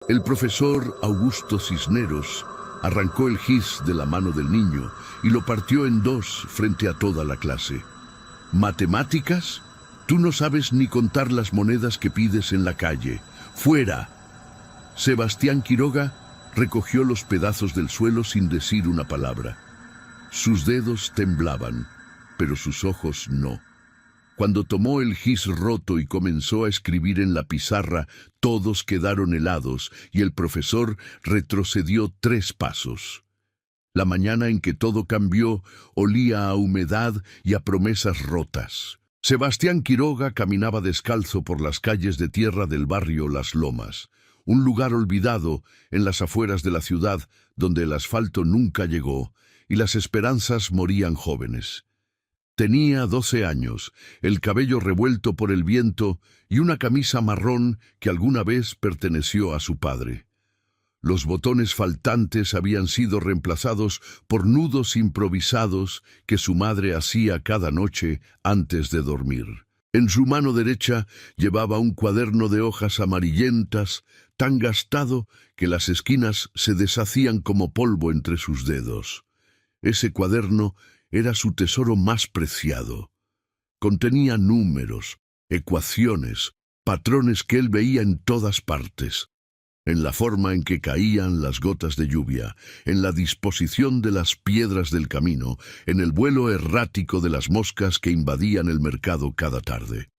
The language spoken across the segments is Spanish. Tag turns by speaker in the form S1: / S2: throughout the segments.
S1: El profesor Augusto Cisneros arrancó el gis de la mano del niño y lo partió en dos frente a toda la clase. ¿Matemáticas? Tú no sabes ni contar las monedas que pides en la calle. ¡Fuera! Sebastián Quiroga recogió los pedazos del suelo sin decir una palabra. Sus dedos temblaban, pero sus ojos no. Cuando tomó el gis roto y comenzó a escribir en la pizarra, todos quedaron helados y el profesor retrocedió 3 pasos. La mañana en que todo cambió olía a humedad y a promesas rotas. Sebastián Quiroga caminaba descalzo por las calles de tierra del barrio Las Lomas, un lugar olvidado en las afueras de la ciudad donde el asfalto nunca llegó y las esperanzas morían jóvenes. Tenía 12 años, el cabello revuelto por el viento y una camisa marrón que alguna vez perteneció a su padre. Los botones faltantes habían sido reemplazados por nudos improvisados que su madre hacía cada noche antes de dormir. En su mano derecha llevaba un cuaderno de hojas amarillentas, tan gastado que las esquinas se deshacían como polvo entre sus dedos. Ese cuaderno era su tesoro más preciado. Contenía números, ecuaciones, patrones que él veía en todas partes. En la forma en que caían las gotas de lluvia, en la disposición de las piedras del camino, en el vuelo errático de las moscas que invadían el mercado cada tarde.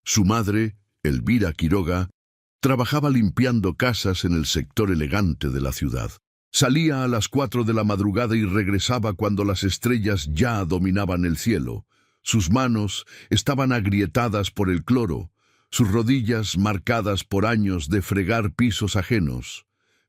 S1: Su madre, Elvira Quiroga, trabajaba limpiando casas en el sector elegante de la ciudad. Salía a las 4 de la madrugada y regresaba cuando las estrellas ya dominaban el cielo. Sus manos estaban agrietadas por el cloro, sus rodillas marcadas por años de fregar pisos ajenos.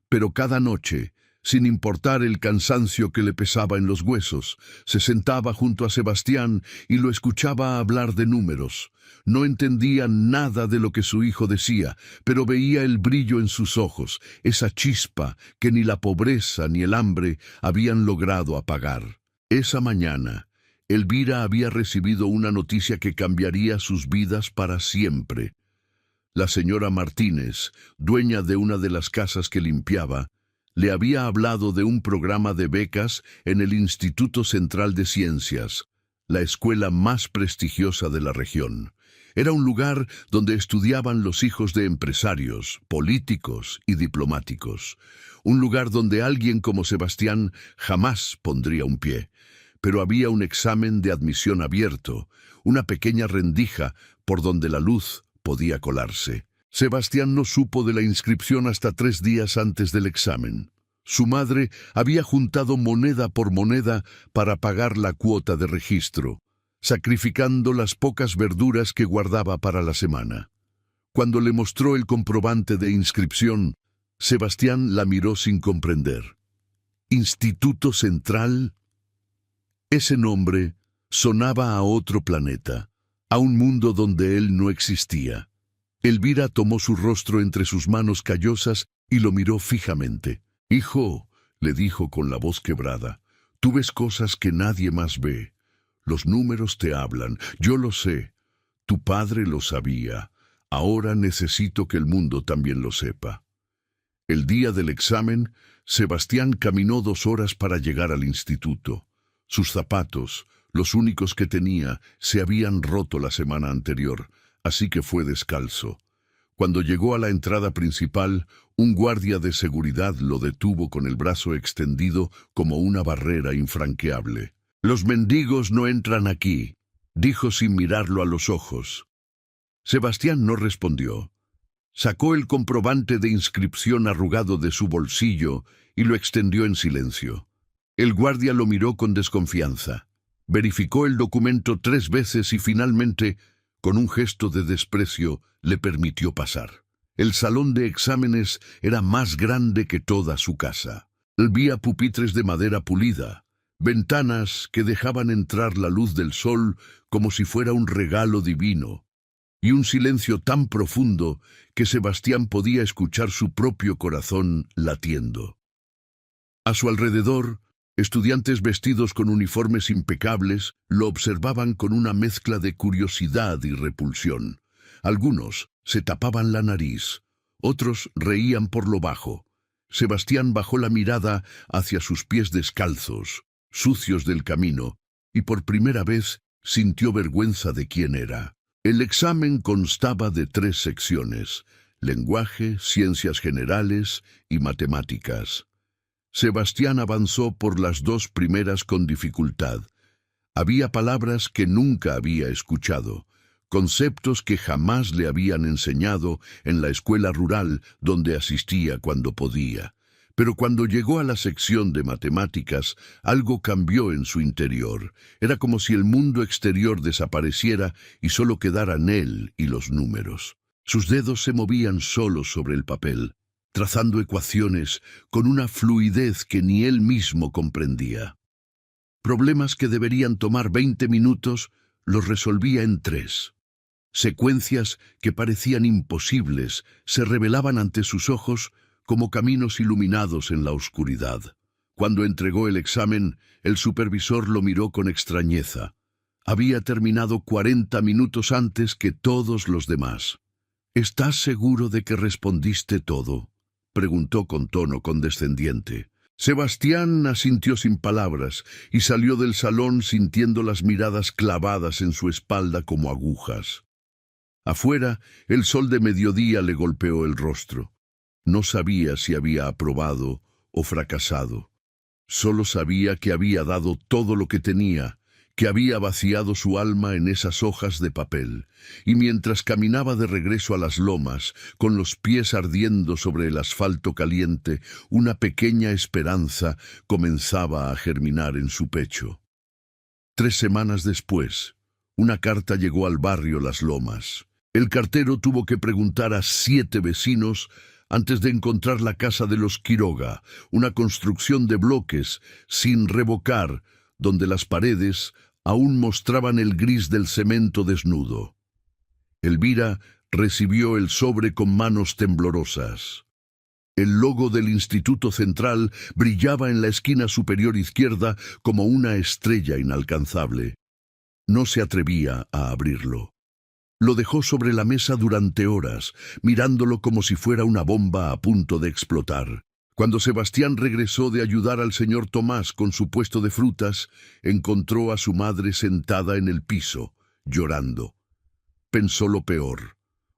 S1: Pero cada noche, sin importar el cansancio que le pesaba en los huesos, se sentaba junto a Sebastián y lo escuchaba hablar de números. No entendía nada de lo que su hijo decía, pero veía el brillo en sus ojos, esa chispa que ni la pobreza ni el hambre habían logrado apagar. Esa mañana, Elvira había recibido una noticia que cambiaría sus vidas para siempre. La señora Martínez, dueña de una de las casas que limpiaba, le había hablado de un programa de becas en el Instituto Central de Ciencias, la escuela más prestigiosa de la región. Era un lugar donde estudiaban los hijos de empresarios, políticos y diplomáticos. Un lugar donde alguien como Sebastián jamás pondría un pie. Pero había un examen de admisión abierto, una pequeña rendija por donde la luz podía colarse. Sebastián no supo de la inscripción hasta 3 días antes del examen. Su madre había juntado moneda por moneda para pagar la cuota de registro, sacrificando las pocas verduras que guardaba para la semana. Cuando le mostró el comprobante de inscripción, Sebastián la miró sin comprender. ¿Instituto Central? Ese nombre sonaba a otro planeta, a un mundo donde él no existía. Elvira tomó su rostro entre sus manos callosas y lo miró fijamente. «Hijo», le dijo con la voz quebrada, «tú ves cosas que nadie más ve. Los números te hablan, yo lo sé. Tu padre lo sabía. Ahora necesito que el mundo también lo sepa». El día del examen, Sebastián caminó 2 horas para llegar al instituto. Sus zapatos, los únicos que tenía, se habían roto la semana anterior, así que fue descalzo. Cuando llegó a la entrada principal, un guardia de seguridad lo detuvo con el brazo extendido como una barrera infranqueable. «Los mendigos no entran aquí», dijo sin mirarlo a los ojos. Sebastián no respondió. Sacó el comprobante de inscripción arrugado de su bolsillo y lo extendió en silencio. El guardia lo miró con desconfianza. Verificó el documento 3 veces y finalmente, con un gesto de desprecio, le permitió pasar. El salón de exámenes era más grande que toda su casa. Había pupitres de madera pulida, ventanas que dejaban entrar la luz del sol como si fuera un regalo divino, y un silencio tan profundo que Sebastián podía escuchar su propio corazón latiendo. A su alrededor, estudiantes vestidos con uniformes impecables lo observaban con una mezcla de curiosidad y repulsión. Algunos se tapaban la nariz, Otros reían por lo bajo. Sebastián bajó la mirada hacia sus pies descalzos, sucios del camino, y por primera vez sintió vergüenza de quién era. El examen constaba de 3 secciones: lenguaje, ciencias generales y matemáticas. Sebastián avanzó por las 2 primeras con dificultad. Había palabras que nunca había escuchado, conceptos que jamás le habían enseñado en la escuela rural donde asistía cuando podía. Pero cuando llegó a la sección de matemáticas, algo cambió en su interior. Era como si el mundo exterior desapareciera y solo quedaran él y los números. Sus dedos se movían solos sobre el papel, trazando ecuaciones con una fluidez que ni él mismo comprendía. Problemas que deberían tomar 20 minutos los resolvía en 3. Secuencias que parecían imposibles se revelaban ante sus ojos como caminos iluminados en la oscuridad. Cuando entregó el examen, el supervisor lo miró con extrañeza. Había terminado 40 minutos antes que todos los demás. ¿Estás seguro de que respondiste todo?, preguntó con tono condescendiente. Sebastián asintió sin palabras y salió del salón sintiendo las miradas clavadas en su espalda como agujas. Afuera, el sol de mediodía le golpeó el rostro. No sabía si había aprobado o fracasado. Solo sabía que había dado todo lo que tenía, que había vaciado su alma en esas hojas de papel, y mientras caminaba de regreso a las lomas, con los pies ardiendo sobre el asfalto caliente, una pequeña esperanza comenzaba a germinar en su pecho. 3 semanas después, una carta llegó al barrio Las Lomas. El cartero tuvo que preguntar a 7 vecinos antes de encontrar la casa de los Quiroga, una construcción de bloques sin revocar, donde las paredes aún mostraban el gris del cemento desnudo. Elvira recibió el sobre con manos temblorosas. El logo del Instituto Central brillaba en la esquina superior izquierda como una estrella inalcanzable. No se atrevía a abrirlo. Lo dejó sobre la mesa durante horas, mirándolo como si fuera una bomba a punto de explotar. Cuando Sebastián regresó de ayudar al señor Tomás con su puesto de frutas, encontró a su madre sentada en el piso, llorando. Pensó lo peor.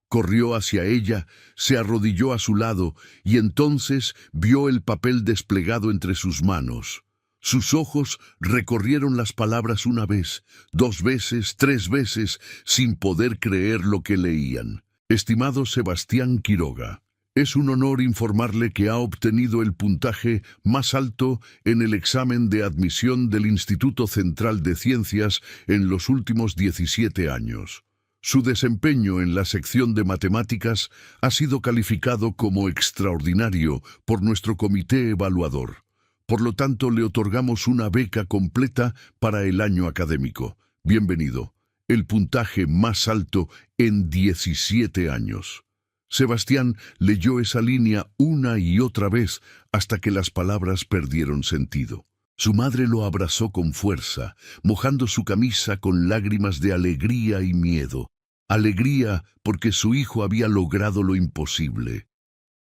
S1: Corrió hacia ella, se arrodilló a su lado y entonces vio el papel desplegado entre sus manos. Sus ojos recorrieron las palabras 1 vez, 2 veces, 3 veces, sin poder creer lo que leían. Estimado Sebastián Quiroga, es un honor informarle que ha obtenido el puntaje más alto en el examen de admisión del Instituto Central de Ciencias en los últimos 17 años. Su desempeño en la sección de matemáticas ha sido calificado como extraordinario por nuestro comité evaluador. Por lo tanto, le otorgamos una beca completa para el año académico. Bienvenido. El puntaje más alto en 17 años. Sebastián leyó esa línea una y otra vez hasta que las palabras perdieron sentido. Su madre lo abrazó con fuerza, mojando su camisa con lágrimas de alegría y miedo. Alegría porque su hijo había logrado lo imposible.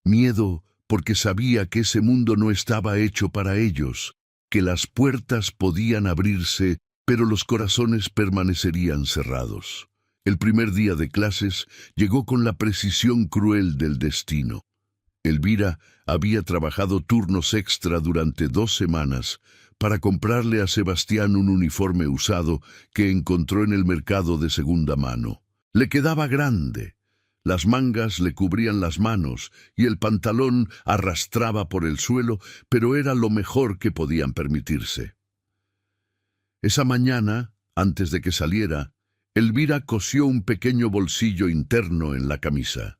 S1: Miedo porque sabía que ese mundo no estaba hecho para ellos, que las puertas podían abrirse, pero los corazones permanecerían cerrados. El primer día de clases llegó con la precisión cruel del destino. Elvira había trabajado turnos extra durante 2 semanas para comprarle a Sebastián un uniforme usado que encontró en el mercado de segunda mano. Le quedaba grande. Las mangas le cubrían las manos y el pantalón arrastraba por el suelo, pero era lo mejor que podían permitirse. Esa mañana, antes de que saliera, Elvira cosió un pequeño bolsillo interno en la camisa.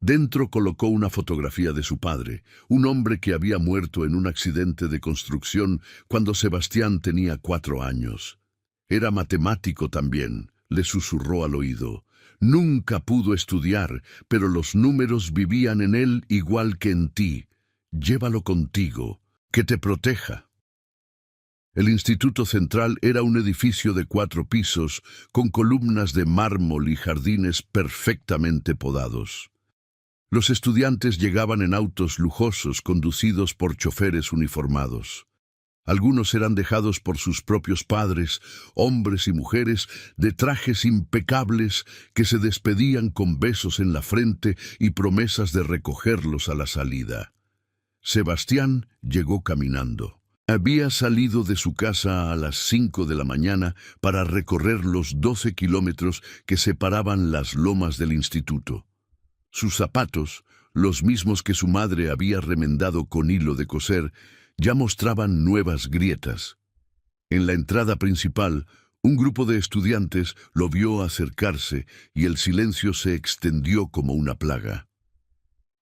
S1: Dentro colocó una fotografía de su padre, un hombre que había muerto en un accidente de construcción cuando Sebastián tenía 4 años. Era matemático también, le susurró al oído. Nunca pudo estudiar, pero los números vivían en él igual que en ti. Llévalo contigo, que te proteja. El Instituto Central era un edificio de 4 pisos, con columnas de mármol y jardines perfectamente podados. Los estudiantes llegaban en autos lujosos conducidos por choferes uniformados. Algunos eran dejados por sus propios padres, hombres y mujeres de trajes impecables que se despedían con besos en la frente y promesas de recogerlos a la salida. Sebastián llegó caminando. Había salido de su casa a las 5 de la mañana para recorrer los 12 kilómetros que separaban las lomas del instituto. Sus zapatos, los mismos que su madre había remendado con hilo de coser, ya mostraban nuevas grietas. En la entrada principal, un grupo de estudiantes lo vio acercarse y el silencio se extendió como una plaga.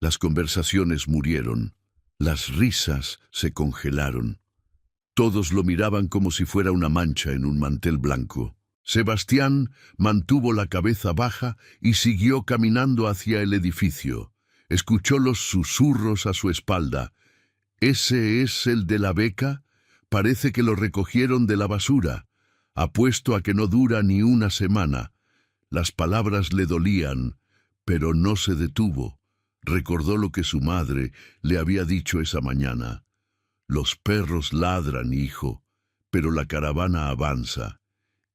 S1: Las conversaciones murieron, las risas se congelaron. Todos lo miraban como si fuera una mancha en un mantel blanco. Sebastián mantuvo la cabeza baja y siguió caminando hacia el edificio. Escuchó los susurros a su espalda. ¿Ese es el de la beca? Parece que lo recogieron de la basura. Apuesto a que no dura ni una semana. Las palabras le dolían, pero no se detuvo. Recordó lo que su madre le había dicho esa mañana. Los perros ladran, hijo, pero la caravana avanza.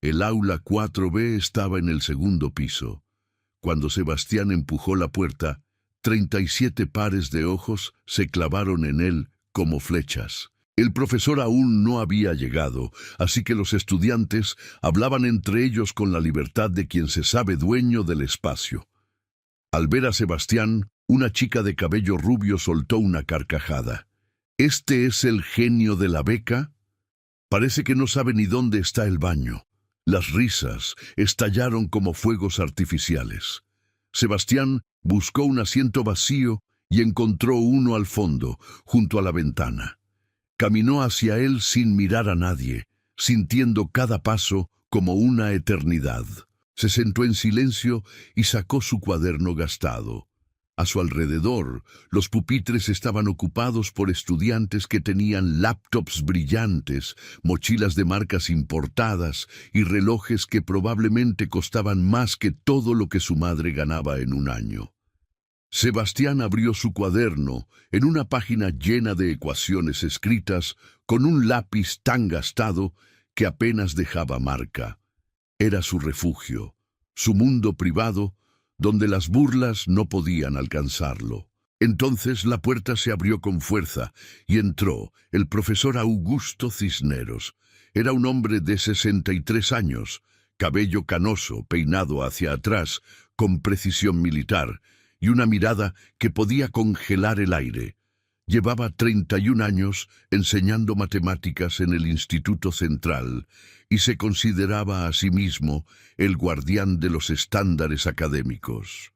S1: El aula 4B estaba en el segundo piso. Cuando Sebastián empujó la puerta, 37 pares de ojos se clavaron en él como flechas. El profesor aún no había llegado, así que los estudiantes hablaban entre ellos con la libertad de quien se sabe dueño del espacio. Al ver a Sebastián, una chica de cabello rubio soltó una carcajada. ¿Este es el genio de la beca? Parece que no sabe ni dónde está el baño. Las risas estallaron como fuegos artificiales. Sebastián buscó un asiento vacío y encontró uno al fondo, junto a la ventana. Caminó hacia él sin mirar a nadie, sintiendo cada paso como una eternidad. Se sentó en silencio y sacó su cuaderno gastado. A su alrededor, los pupitres estaban ocupados por estudiantes que tenían laptops brillantes, mochilas de marcas importadas y relojes que probablemente costaban más que todo lo que su madre ganaba en un año. Sebastián abrió su cuaderno en una página llena de ecuaciones escritas con un lápiz tan gastado que apenas dejaba marca. Era su refugio, su mundo privado, donde las burlas no podían alcanzarlo. Entonces la puerta se abrió con fuerza y entró el profesor Augusto Cisneros. Era un hombre de 63 años, cabello canoso, peinado hacia atrás, con precisión militar, y una mirada que podía congelar el aire. Llevaba 31 años enseñando matemáticas en el Instituto Central y se consideraba a sí mismo el guardián de los estándares académicos.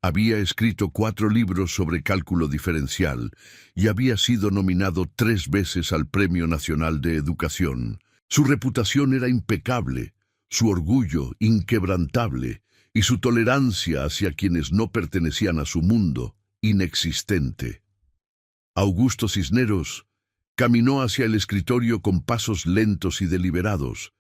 S1: Había escrito 4 libros sobre cálculo diferencial y había sido nominado 3 veces al Premio Nacional de Educación. Su reputación era impecable, su orgullo inquebrantable y su tolerancia hacia quienes no pertenecían a su mundo, inexistente. Augusto Cisneros caminó hacia el escritorio con pasos lentos y deliberados,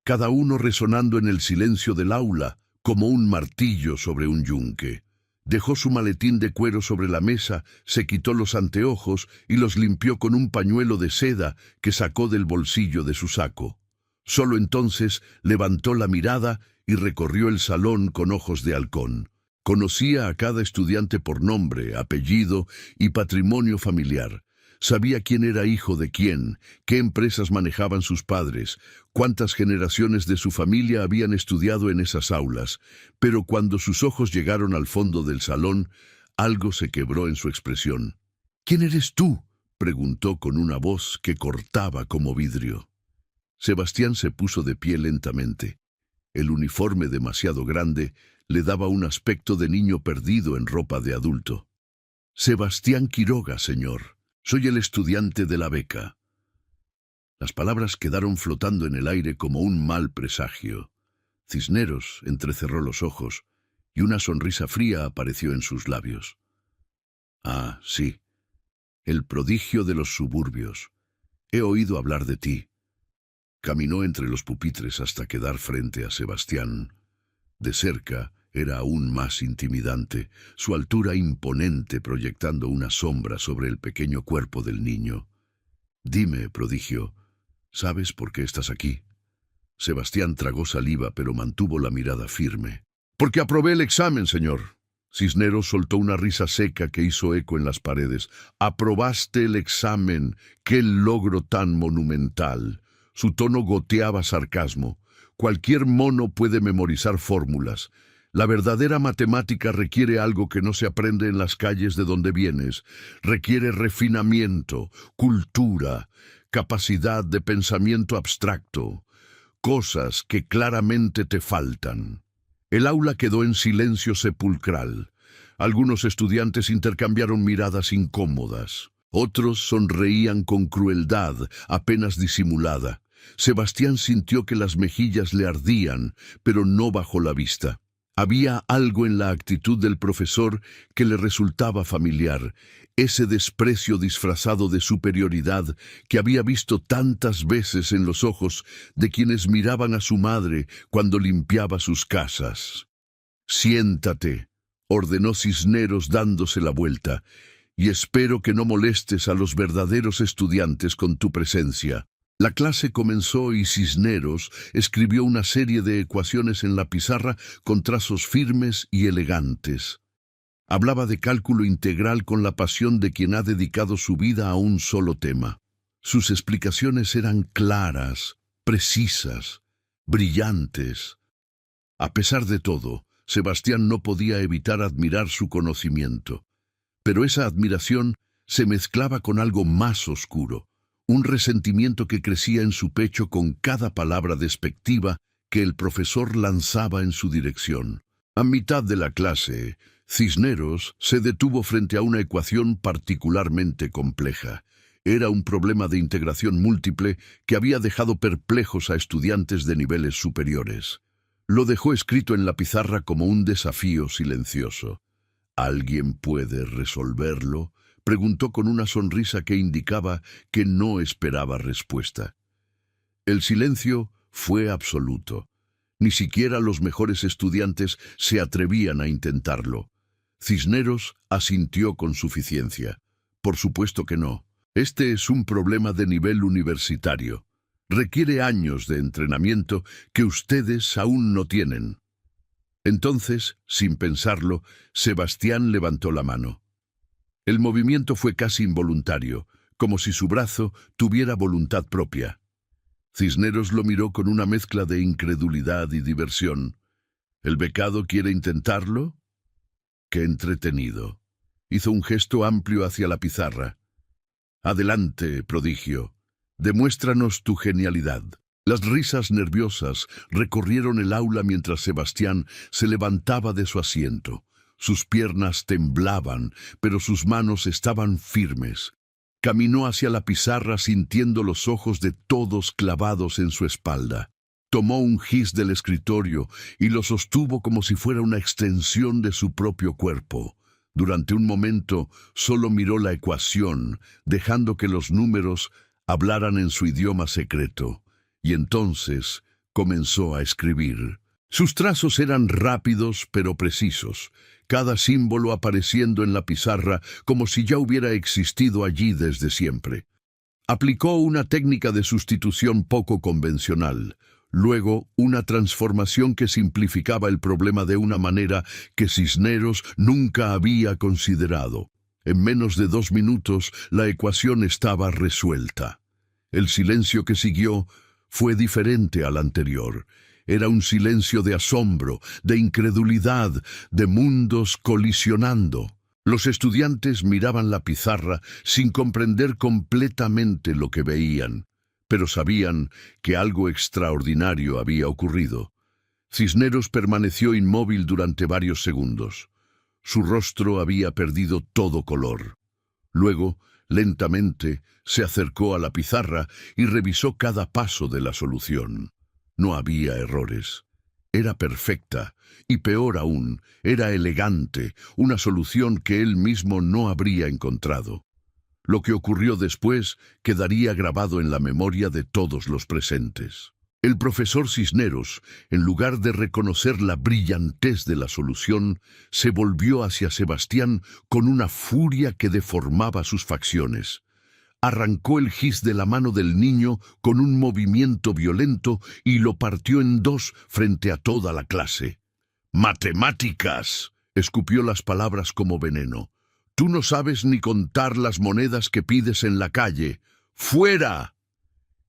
S1: cada uno resonando en el silencio del aula como un martillo sobre un yunque. Dejó su maletín de cuero sobre la mesa, se quitó los anteojos y los limpió con un pañuelo de seda que sacó del bolsillo de su saco. Solo entonces levantó la mirada y recorrió el salón con ojos de halcón. Conocía a cada estudiante por nombre, apellido y patrimonio familiar. Sabía quién era hijo de quién, qué empresas manejaban sus padres, cuántas generaciones de su familia habían estudiado en esas aulas. Pero cuando sus ojos llegaron al fondo del salón, algo se quebró en su expresión. «¿Quién eres tú?», preguntó con una voz que cortaba como vidrio. Sebastián se puso de pie lentamente. El uniforme demasiado grande le daba un aspecto de niño perdido en ropa de adulto. «Sebastián Quiroga, señor. Soy el estudiante de la beca». Las palabras quedaron flotando en el aire como un mal presagio. Cisneros entrecerró los ojos y una sonrisa fría apareció en sus labios. «Ah, sí. El prodigio de los suburbios. He oído hablar de ti». Caminó entre los pupitres hasta quedar frente a Sebastián. De cerca, era aún más intimidante, su altura imponente proyectando una sombra sobre el pequeño cuerpo del niño. «Dime, prodigio, ¿sabes por qué estás aquí?» Sebastián tragó saliva, pero mantuvo la mirada firme. «Porque aprobé el examen, señor». Cisneros soltó una risa seca que hizo eco en las paredes. «Aprobaste el examen. ¡Qué logro tan monumental!». Su tono goteaba sarcasmo. «Cualquier mono puede memorizar fórmulas. La verdadera matemática requiere algo que no se aprende en las calles de donde vienes. Requiere refinamiento, cultura, capacidad de pensamiento abstracto. Cosas que claramente te faltan». El aula quedó en silencio sepulcral. Algunos estudiantes intercambiaron miradas incómodas. Otros sonreían con crueldad, apenas disimulada. Sebastián sintió que las mejillas le ardían, pero no bajó la vista. Había algo en la actitud del profesor que le resultaba familiar, ese desprecio disfrazado de superioridad que había visto tantas veces en los ojos de quienes miraban a su madre cuando limpiaba sus casas. «Siéntate», ordenó Cisneros dándose la vuelta, «y espero que no molestes a los verdaderos estudiantes con tu presencia». La clase comenzó y Cisneros escribió una serie de ecuaciones en la pizarra con trazos firmes y elegantes. Hablaba de cálculo integral con la pasión de quien ha dedicado su vida a un solo tema. Sus explicaciones eran claras, precisas, brillantes. A pesar de todo, Sebastián no podía evitar admirar su conocimiento. Pero esa admiración se mezclaba con algo más oscuro. Un resentimiento que crecía en su pecho con cada palabra despectiva que el profesor lanzaba en su dirección. A mitad de la clase, Cisneros se detuvo frente a una ecuación particularmente compleja. Era un problema de integración múltiple que había dejado perplejos a estudiantes de niveles superiores. Lo dejó escrito en la pizarra como un desafío silencioso. «¿Alguien puede resolverlo?», preguntó con una sonrisa que indicaba que no esperaba respuesta. El silencio fue absoluto. Ni siquiera los mejores estudiantes se atrevían a intentarlo. Cisneros asintió con suficiencia. «Por supuesto que no. Este es un problema de nivel universitario. Requiere años de entrenamiento que ustedes aún no tienen». Entonces, sin pensarlo, Sebastián levantó la mano. El movimiento fue casi involuntario, como si su brazo tuviera voluntad propia. Cisneros lo miró con una mezcla de incredulidad y diversión. «¿El becado quiere intentarlo?». «Qué entretenido». Hizo un gesto amplio hacia la pizarra. «Adelante, prodigio. Demuéstranos tu genialidad». Las risas nerviosas recorrieron el aula mientras Sebastián se levantaba de su asiento. Sus piernas temblaban, pero sus manos estaban firmes. Caminó hacia la pizarra sintiendo los ojos de todos clavados en su espalda. Tomó un gis del escritorio y lo sostuvo como si fuera una extensión de su propio cuerpo. Durante un momento solo miró la ecuación, dejando que los números hablaran en su idioma secreto. Y entonces comenzó a escribir. Sus trazos eran rápidos pero precisos, cada símbolo apareciendo en la pizarra como si ya hubiera existido allí desde siempre. Aplicó una técnica de sustitución poco convencional, luego una transformación que simplificaba el problema de una manera que Cisneros nunca había considerado. En menos de 2 minutos la ecuación estaba resuelta. El silencio que siguió fue diferente al anterior. Era un silencio de asombro, de incredulidad, de mundos colisionando. Los estudiantes miraban la pizarra sin comprender completamente lo que veían, pero sabían que algo extraordinario había ocurrido. Cisneros permaneció inmóvil durante varios segundos. Su rostro había perdido todo color. Luego, lentamente, se acercó a la pizarra y revisó cada paso de la solución. No había errores. Era perfecta, y peor aún, era elegante, una solución que él mismo no habría encontrado. Lo que ocurrió después quedaría grabado en la memoria de todos los presentes. El profesor Cisneros, en lugar de reconocer la brillantez de la solución, se volvió hacia Sebastián con una furia que deformaba sus facciones. Arrancó el gis de la mano del niño con un movimiento violento y lo partió en dos frente a toda la clase. «¡Matemáticas!», escupió las palabras como veneno. «Tú no sabes ni contar las monedas que pides en la calle. ¡Fuera!».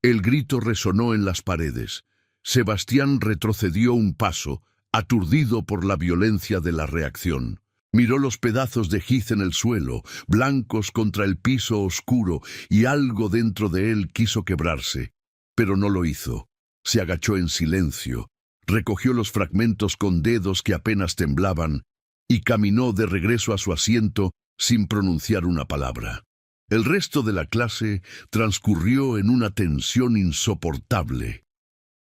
S1: El grito resonó en las paredes. Sebastián retrocedió un paso, aturdido por la violencia de la reacción. Miró los pedazos de giz en el suelo, blancos contra el piso oscuro, y algo dentro de él quiso quebrarse. Pero no lo hizo. Se agachó en silencio, recogió los fragmentos con dedos que apenas temblaban, y caminó de regreso a su asiento sin pronunciar una palabra. El resto de la clase transcurrió en una tensión insoportable.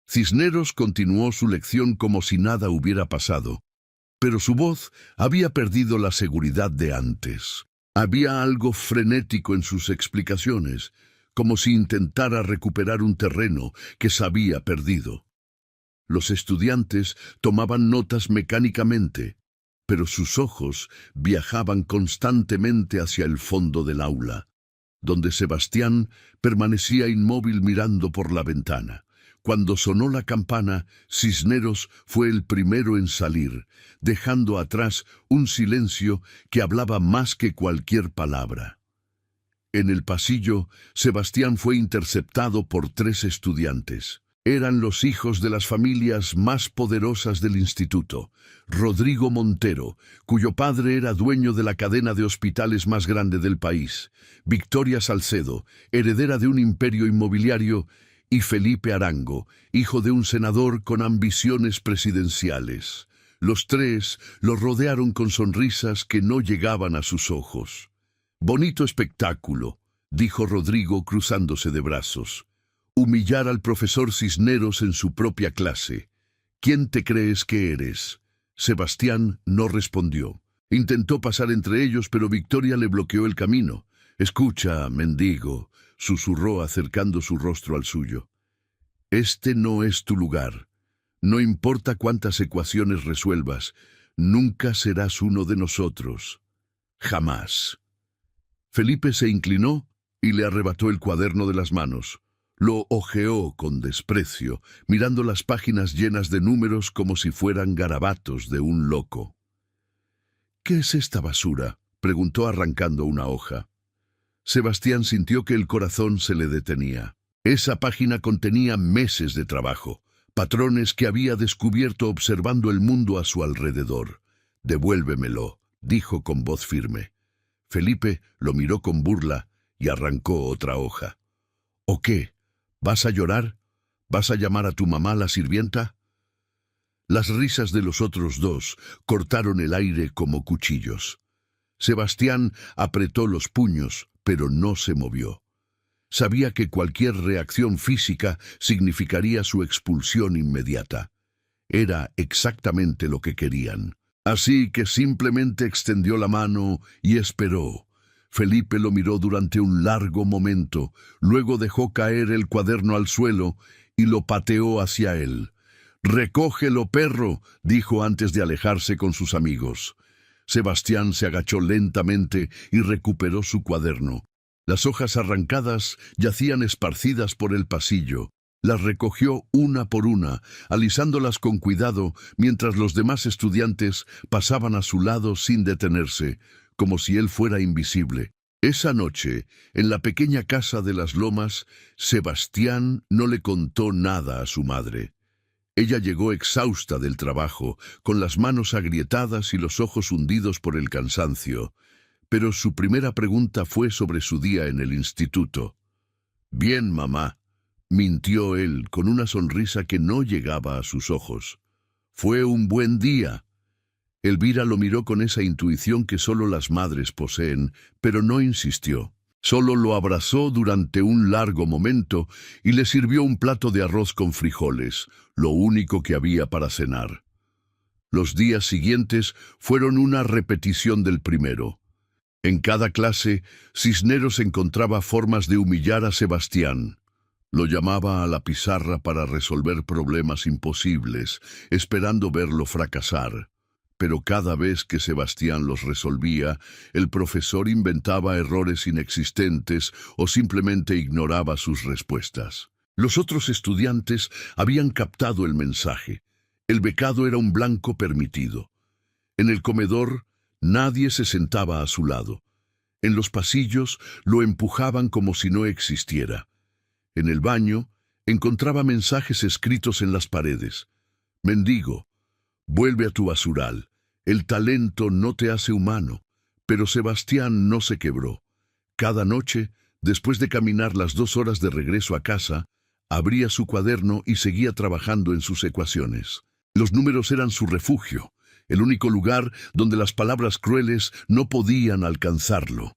S1: Cisneros continuó su lección como si nada hubiera pasado, pero su voz había perdido la seguridad de antes. Había algo frenético en sus explicaciones, como si intentara recuperar un terreno que se había perdido. Los estudiantes tomaban notas mecánicamente, pero sus ojos viajaban constantemente hacia el fondo del aula, donde Sebastián permanecía inmóvil mirando por la ventana. Cuando sonó la campana, Cisneros fue el primero en salir, dejando atrás un silencio que hablaba más que cualquier palabra. En el pasillo, Sebastián fue interceptado por 3 estudiantes. Eran los hijos de las familias más poderosas del instituto. Rodrigo Montero, cuyo padre era dueño de la cadena de hospitales más grande del país. Victoria Salcedo, heredera de un imperio inmobiliario. Y Felipe Arango, hijo de un senador con ambiciones presidenciales. Los 3 lo rodearon con sonrisas que no llegaban a sus ojos. «Bonito espectáculo», dijo Rodrigo cruzándose de brazos. «Humillar al profesor Cisneros en su propia clase. ¿Quién te crees que eres?». Sebastián no respondió. Intentó pasar entre ellos, pero Victoria le bloqueó el camino. «Escucha, mendigo», susurró acercando su rostro al suyo. «Este no es tu lugar. No importa cuántas ecuaciones resuelvas, nunca serás uno de nosotros. Jamás». Felipe se inclinó y le arrebató el cuaderno de las manos. Lo hojeó con desprecio, mirando las páginas llenas de números como si fueran garabatos de un loco. «¿Qué es esta basura?», preguntó arrancando una hoja. Sebastián sintió que el corazón se le detenía. Esa página contenía meses de trabajo, patrones que había descubierto observando el mundo a su alrededor. «Devuélvemelo», dijo con voz firme. Felipe lo miró con burla y arrancó otra hoja. «¿O qué? ¿Vas a llorar? ¿Vas a llamar a tu mamá la sirvienta?». Las risas de los otros 2 cortaron el aire como cuchillos. Sebastián apretó los puños, pero no se movió. Sabía que cualquier reacción física significaría su expulsión inmediata. Era exactamente lo que querían. Así que simplemente extendió la mano y esperó. Felipe lo miró durante un largo momento, luego dejó caer el cuaderno al suelo y lo pateó hacia él. «Recógelo, perro», dijo antes de alejarse con sus amigos. Sebastián se agachó lentamente y recuperó su cuaderno. Las hojas arrancadas yacían esparcidas por el pasillo. Las recogió una por una, alisándolas con cuidado, mientras los demás estudiantes pasaban a su lado sin detenerse, como si él fuera invisible. Esa noche, en la pequeña casa de las Lomas, Sebastián no le contó nada a su madre. Ella llegó exhausta del trabajo, con las manos agrietadas y los ojos hundidos por el cansancio, pero su primera pregunta fue sobre su día en el instituto. «Bien, mamá», mintió él con una sonrisa que no llegaba a sus ojos. «Fue un buen día». Elvira lo miró con esa intuición que solo las madres poseen, pero no insistió. Solo lo abrazó durante un largo momento y le sirvió un plato de arroz con frijoles, lo único que había para cenar. Los días siguientes fueron una repetición del primero. En cada clase, Cisneros encontraba formas de humillar a Sebastián. Lo llamaba a la pizarra para resolver problemas imposibles, esperando verlo fracasar. Pero cada vez que Sebastián los resolvía, el profesor inventaba errores inexistentes o simplemente ignoraba sus respuestas. Los otros estudiantes habían captado el mensaje. El becado era un blanco permitido. En el comedor, nadie se sentaba a su lado. En los pasillos, lo empujaban como si no existiera. En el baño, encontraba mensajes escritos en las paredes. Mendigo, vuelve a tu basural. El talento no te hace humano. Pero Sebastián no se quebró. Cada noche, después de caminar las 2 horas de regreso a casa, abría su cuaderno y seguía trabajando en sus ecuaciones. Los números eran su refugio, el único lugar donde las palabras crueles no podían alcanzarlo.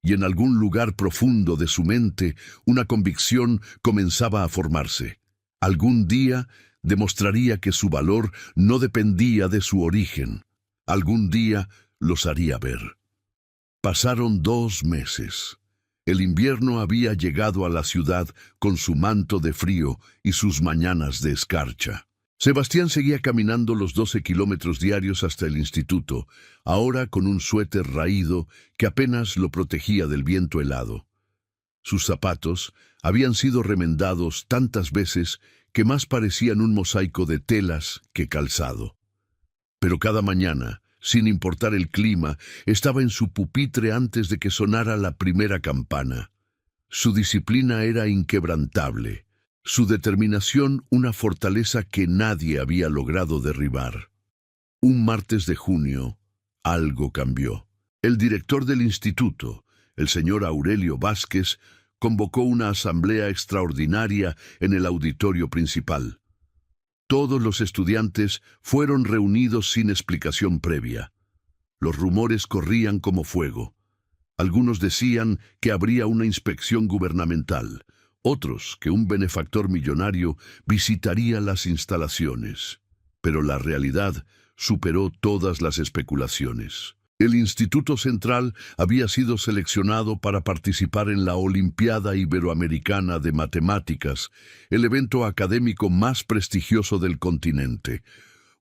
S1: Y en algún lugar profundo de su mente, una convicción comenzaba a formarse. Algún día demostraría que su valor no dependía de su origen. Algún día los haría ver. Pasaron 2 meses. El invierno había llegado a la ciudad con su manto de frío y sus mañanas de escarcha. Sebastián seguía caminando los 12 kilómetros diarios hasta el instituto, ahora con un suéter raído que apenas lo protegía del viento helado. Sus zapatos habían sido remendados tantas veces que más parecían un mosaico de telas que calzado. Pero cada mañana, sin importar el clima, estaba en su pupitre antes de que sonara la primera campana. Su disciplina era inquebrantable, su determinación una fortaleza que nadie había logrado derribar. Un martes de junio, algo cambió. El director del instituto, el señor Aurelio Vázquez, convocó una asamblea extraordinaria en el auditorio principal. Todos los estudiantes fueron reunidos sin explicación previa. Los rumores corrían como fuego. Algunos decían que habría una inspección gubernamental, otros que un benefactor millonario visitaría las instalaciones. Pero la realidad superó todas las especulaciones. El Instituto Central había sido seleccionado para participar en la Olimpiada Iberoamericana de Matemáticas, el evento académico más prestigioso del continente.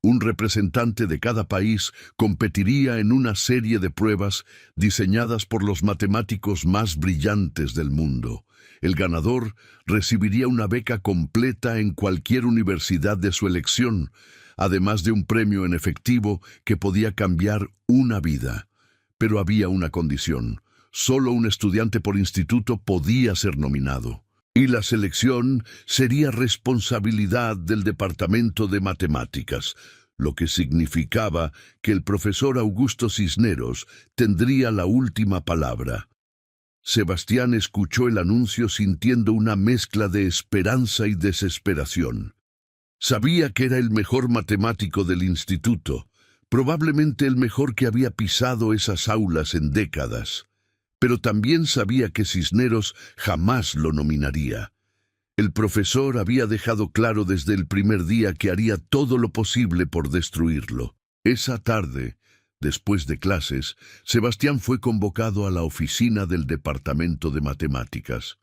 S1: Un representante de cada país competiría en una serie de pruebas diseñadas por los matemáticos más brillantes del mundo. El ganador recibiría una beca completa en cualquier universidad de su elección, además de un premio en efectivo que podía cambiar una vida. Pero había una condición: solo un estudiante por instituto podía ser nominado. Y la selección sería responsabilidad del Departamento de Matemáticas, lo que significaba que el profesor Augusto Cisneros tendría la última palabra. Sebastián escuchó el anuncio sintiendo una mezcla de esperanza y desesperación. Sabía que era el mejor matemático del instituto, probablemente el mejor que había pisado esas aulas en décadas. Pero también sabía que Cisneros jamás lo nominaría. El profesor había dejado claro desde el primer día que haría todo lo posible por destruirlo. Esa tarde, después de clases, Sebastián fue convocado a la oficina del Departamento de Matemáticas.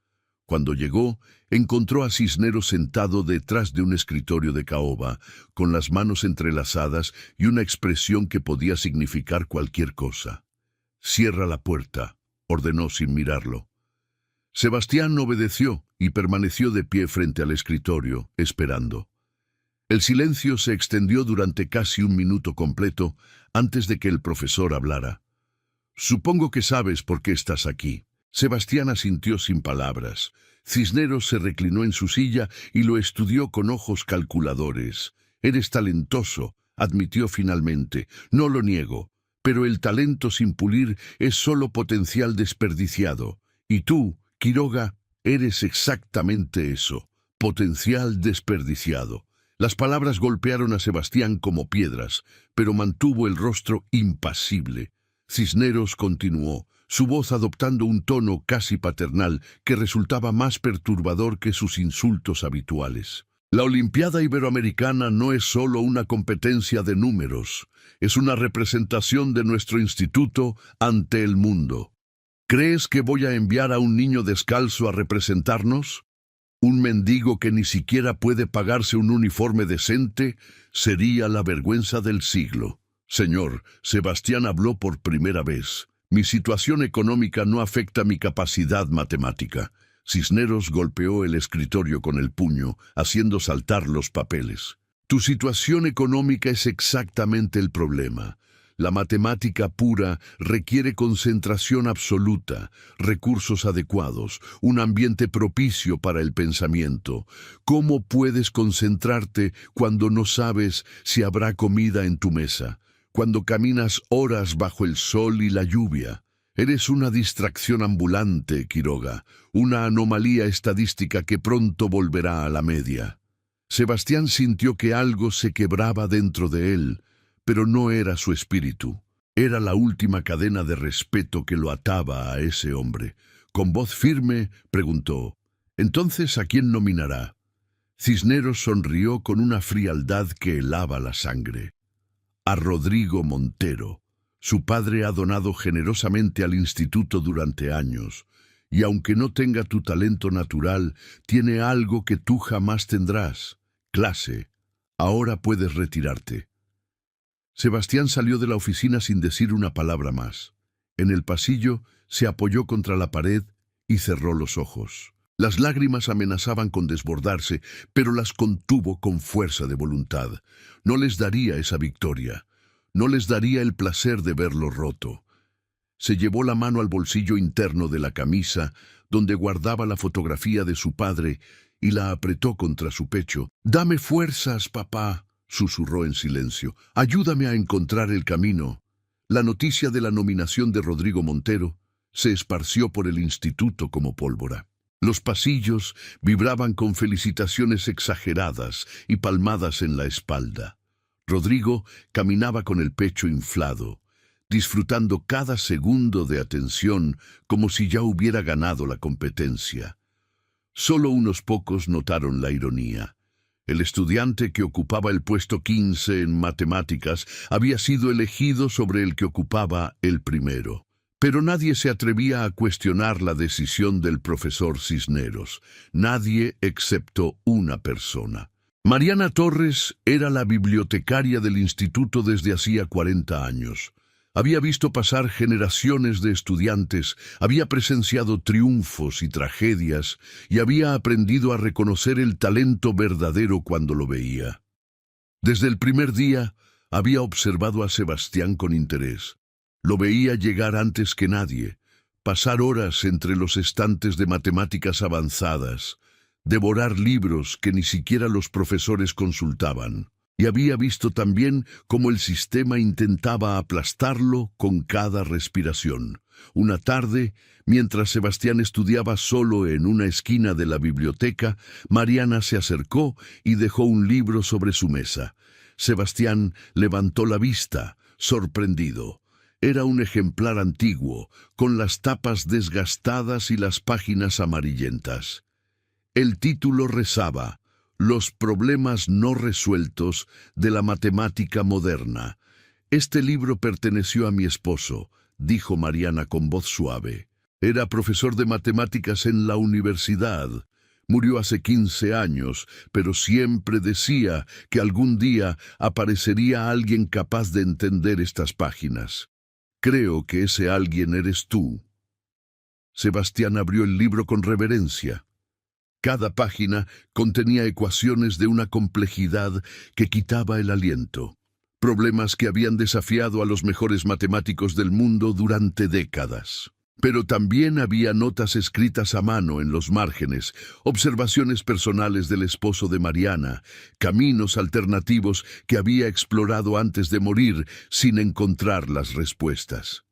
S1: Cuando llegó, encontró a Cisneros sentado detrás de un escritorio de caoba, con las manos entrelazadas y una expresión que podía significar cualquier cosa. «Cierra la puerta», ordenó sin mirarlo. Sebastián obedeció y permaneció de pie frente al escritorio, esperando. El silencio se extendió durante casi 1 minuto completo antes de que el profesor hablara. «Supongo que sabes por qué estás aquí». Sebastián asintió sin palabras. Cisneros se reclinó en su silla y lo estudió con ojos calculadores. «Eres talentoso», admitió finalmente. «No lo niego, pero el talento sin pulir es solo potencial desperdiciado. Y tú, Quiroga, eres exactamente eso, potencial desperdiciado». Las palabras golpearon a Sebastián como piedras, pero mantuvo el rostro impasible. Cisneros continuó, su voz adoptando un tono casi paternal que resultaba más perturbador que sus insultos habituales. «La Olimpiada Iberoamericana no es solo una competencia de números, es una representación de nuestro instituto ante el mundo. ¿Crees que voy a enviar a un niño descalzo a representarnos?» Un mendigo que ni siquiera puede pagarse un uniforme decente sería la vergüenza del siglo. Señor, Sebastián habló por primera vez. Mi situación económica no afecta mi capacidad matemática. Cisneros golpeó el escritorio con el puño, haciendo saltar los papeles. Tu situación económica es exactamente el problema. La matemática pura requiere concentración absoluta, recursos adecuados, un ambiente propicio para el pensamiento. ¿Cómo puedes concentrarte cuando no sabes si habrá comida en tu mesa? Cuando caminas horas bajo el sol y la lluvia. Eres una distracción ambulante, Quiroga, una anomalía estadística que pronto volverá a la media. Sebastián sintió que algo se quebraba dentro de él, pero no era su espíritu. Era la última cadena de respeto que lo ataba a ese hombre. Con voz firme, preguntó, «¿Entonces a quién nominará?» Cisneros sonrió con una frialdad que helaba la sangre. «A Rodrigo Montero. Su padre ha donado generosamente al instituto durante años, y aunque no tenga tu talento natural, tiene algo que tú jamás tendrás. Clase. Ahora puedes retirarte». Sebastián salió de la oficina sin decir una palabra más. En el pasillo se apoyó contra la pared y cerró los ojos. Las lágrimas amenazaban con desbordarse, pero las contuvo con fuerza de voluntad. No les daría esa victoria. No les daría el placer de verlo roto. Se llevó la mano al bolsillo interno de la camisa, donde guardaba la fotografía de su padre, y la apretó contra su pecho. «Dame fuerzas, papá», susurró en silencio. «Ayúdame a encontrar el camino». La noticia de la nominación de Rodrigo Montero se esparció por el instituto como pólvora. Los pasillos vibraban con felicitaciones exageradas y palmadas en la espalda. Rodrigo caminaba con el pecho inflado, disfrutando cada segundo de atención como si ya hubiera ganado la competencia. Solo unos pocos notaron la ironía. El estudiante que ocupaba el puesto 15 en matemáticas había sido elegido sobre el que ocupaba el primero. Pero nadie se atrevía a cuestionar la decisión del profesor Cisneros. Nadie excepto una persona. Mariana Torres era la bibliotecaria del instituto desde hacía 40 años. Había visto pasar generaciones de estudiantes, había presenciado triunfos y tragedias, y había aprendido a reconocer el talento verdadero cuando lo veía. Desde el primer día había observado a Sebastián con interés. Lo veía llegar antes que nadie, pasar horas entre los estantes de matemáticas avanzadas, devorar libros que ni siquiera los profesores consultaban. Y había visto también cómo el sistema intentaba aplastarlo con cada respiración. Una tarde, mientras Sebastián estudiaba solo en una esquina de la biblioteca, Mariana se acercó y dejó un libro sobre su mesa. Sebastián levantó la vista, sorprendido. Era un ejemplar antiguo, con las tapas desgastadas y las páginas amarillentas. El título rezaba: «Los problemas no resueltos de la matemática moderna». «Este libro perteneció a mi esposo», dijo Mariana con voz suave. «Era profesor de matemáticas en la universidad. Murió hace 15 años, pero siempre decía que algún día aparecería alguien capaz de entender estas páginas. Creo que ese alguien eres tú». Sebastián abrió el libro con reverencia. Cada página contenía ecuaciones de una complejidad que quitaba el aliento. Problemas que habían desafiado a los mejores matemáticos del mundo durante décadas. Pero también había notas escritas a mano en los márgenes, observaciones personales del esposo de Mariana, caminos alternativos que había explorado antes de morir sin encontrar las respuestas.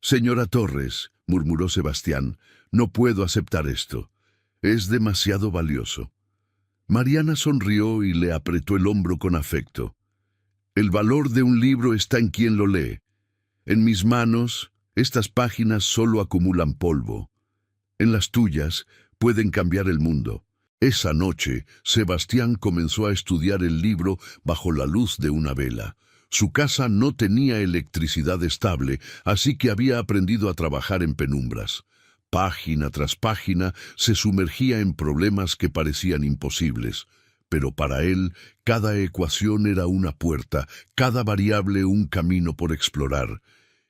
S1: «Señora Torres», murmuró Sebastián, «no puedo aceptar esto. Es demasiado valioso». Mariana sonrió y le apretó el hombro con afecto. «El valor de un libro está en quien lo lee. En mis manos, estas páginas solo acumulan polvo. En las tuyas, pueden cambiar el mundo». Esa noche, Sebastián comenzó a estudiar el libro bajo la luz de una vela. Su casa no tenía electricidad estable, así que había aprendido a trabajar en penumbras. Página tras página se sumergía en problemas que parecían imposibles, pero para él cada ecuación era una puerta, cada variable un camino por explorar,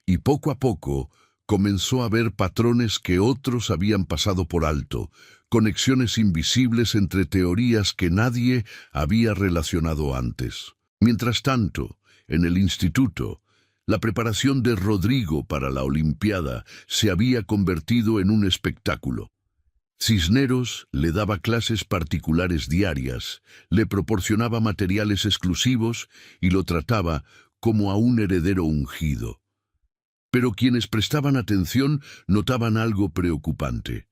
S1: y poco a poco comenzó a ver patrones que otros habían pasado por alto, conexiones invisibles entre teorías que nadie había relacionado antes. Mientras tanto, en el instituto, la preparación de Rodrigo para la Olimpiada se había convertido en un espectáculo. Cisneros le daba clases particulares diarias, le proporcionaba materiales exclusivos y lo trataba como a un heredero ungido. Pero quienes prestaban atención notaban algo preocupante.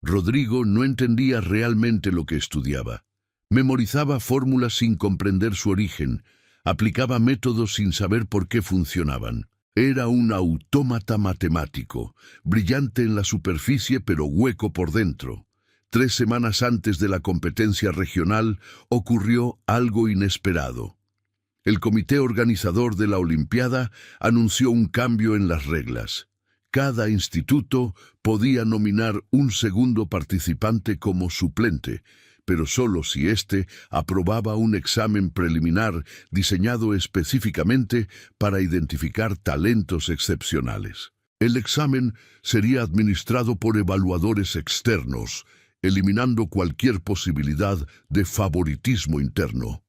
S1: Rodrigo no entendía realmente lo que estudiaba. Memorizaba fórmulas sin comprender su origen, aplicaba métodos sin saber por qué funcionaban. Era un autómata matemático, brillante en la superficie pero hueco por dentro. 3 semanas antes de la competencia regional ocurrió algo inesperado. El comité organizador de la Olimpiada anunció un cambio en las reglas. Cada instituto podía nominar un segundo participante como suplente, pero solo si éste aprobaba un examen preliminar diseñado específicamente para identificar talentos excepcionales. El examen sería administrado por evaluadores externos, eliminando cualquier posibilidad de favoritismo interno.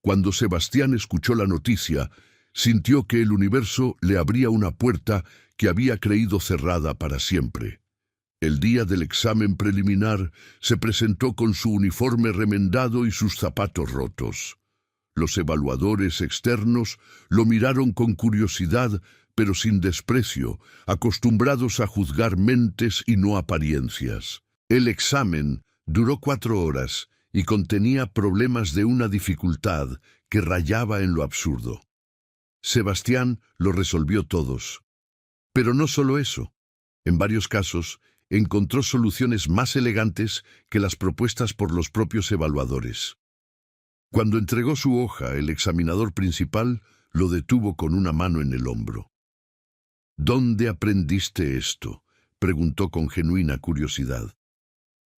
S1: Cuando Sebastián escuchó la noticia, sintió que el universo le abría una puerta que había creído cerrada para siempre. El día del examen preliminar se presentó con su uniforme remendado y sus zapatos rotos. Los evaluadores externos lo miraron con curiosidad, pero sin desprecio, acostumbrados a juzgar mentes y no apariencias. El examen duró 4 horas y contenía problemas de una dificultad que rayaba en lo absurdo. Sebastián lo resolvió todos. Pero no solo eso. En varios casos, encontró soluciones más elegantes que las propuestas por los propios evaluadores. Cuando entregó su hoja, el examinador principal lo detuvo con una mano en el hombro. «¿Dónde aprendiste esto?», preguntó con genuina curiosidad.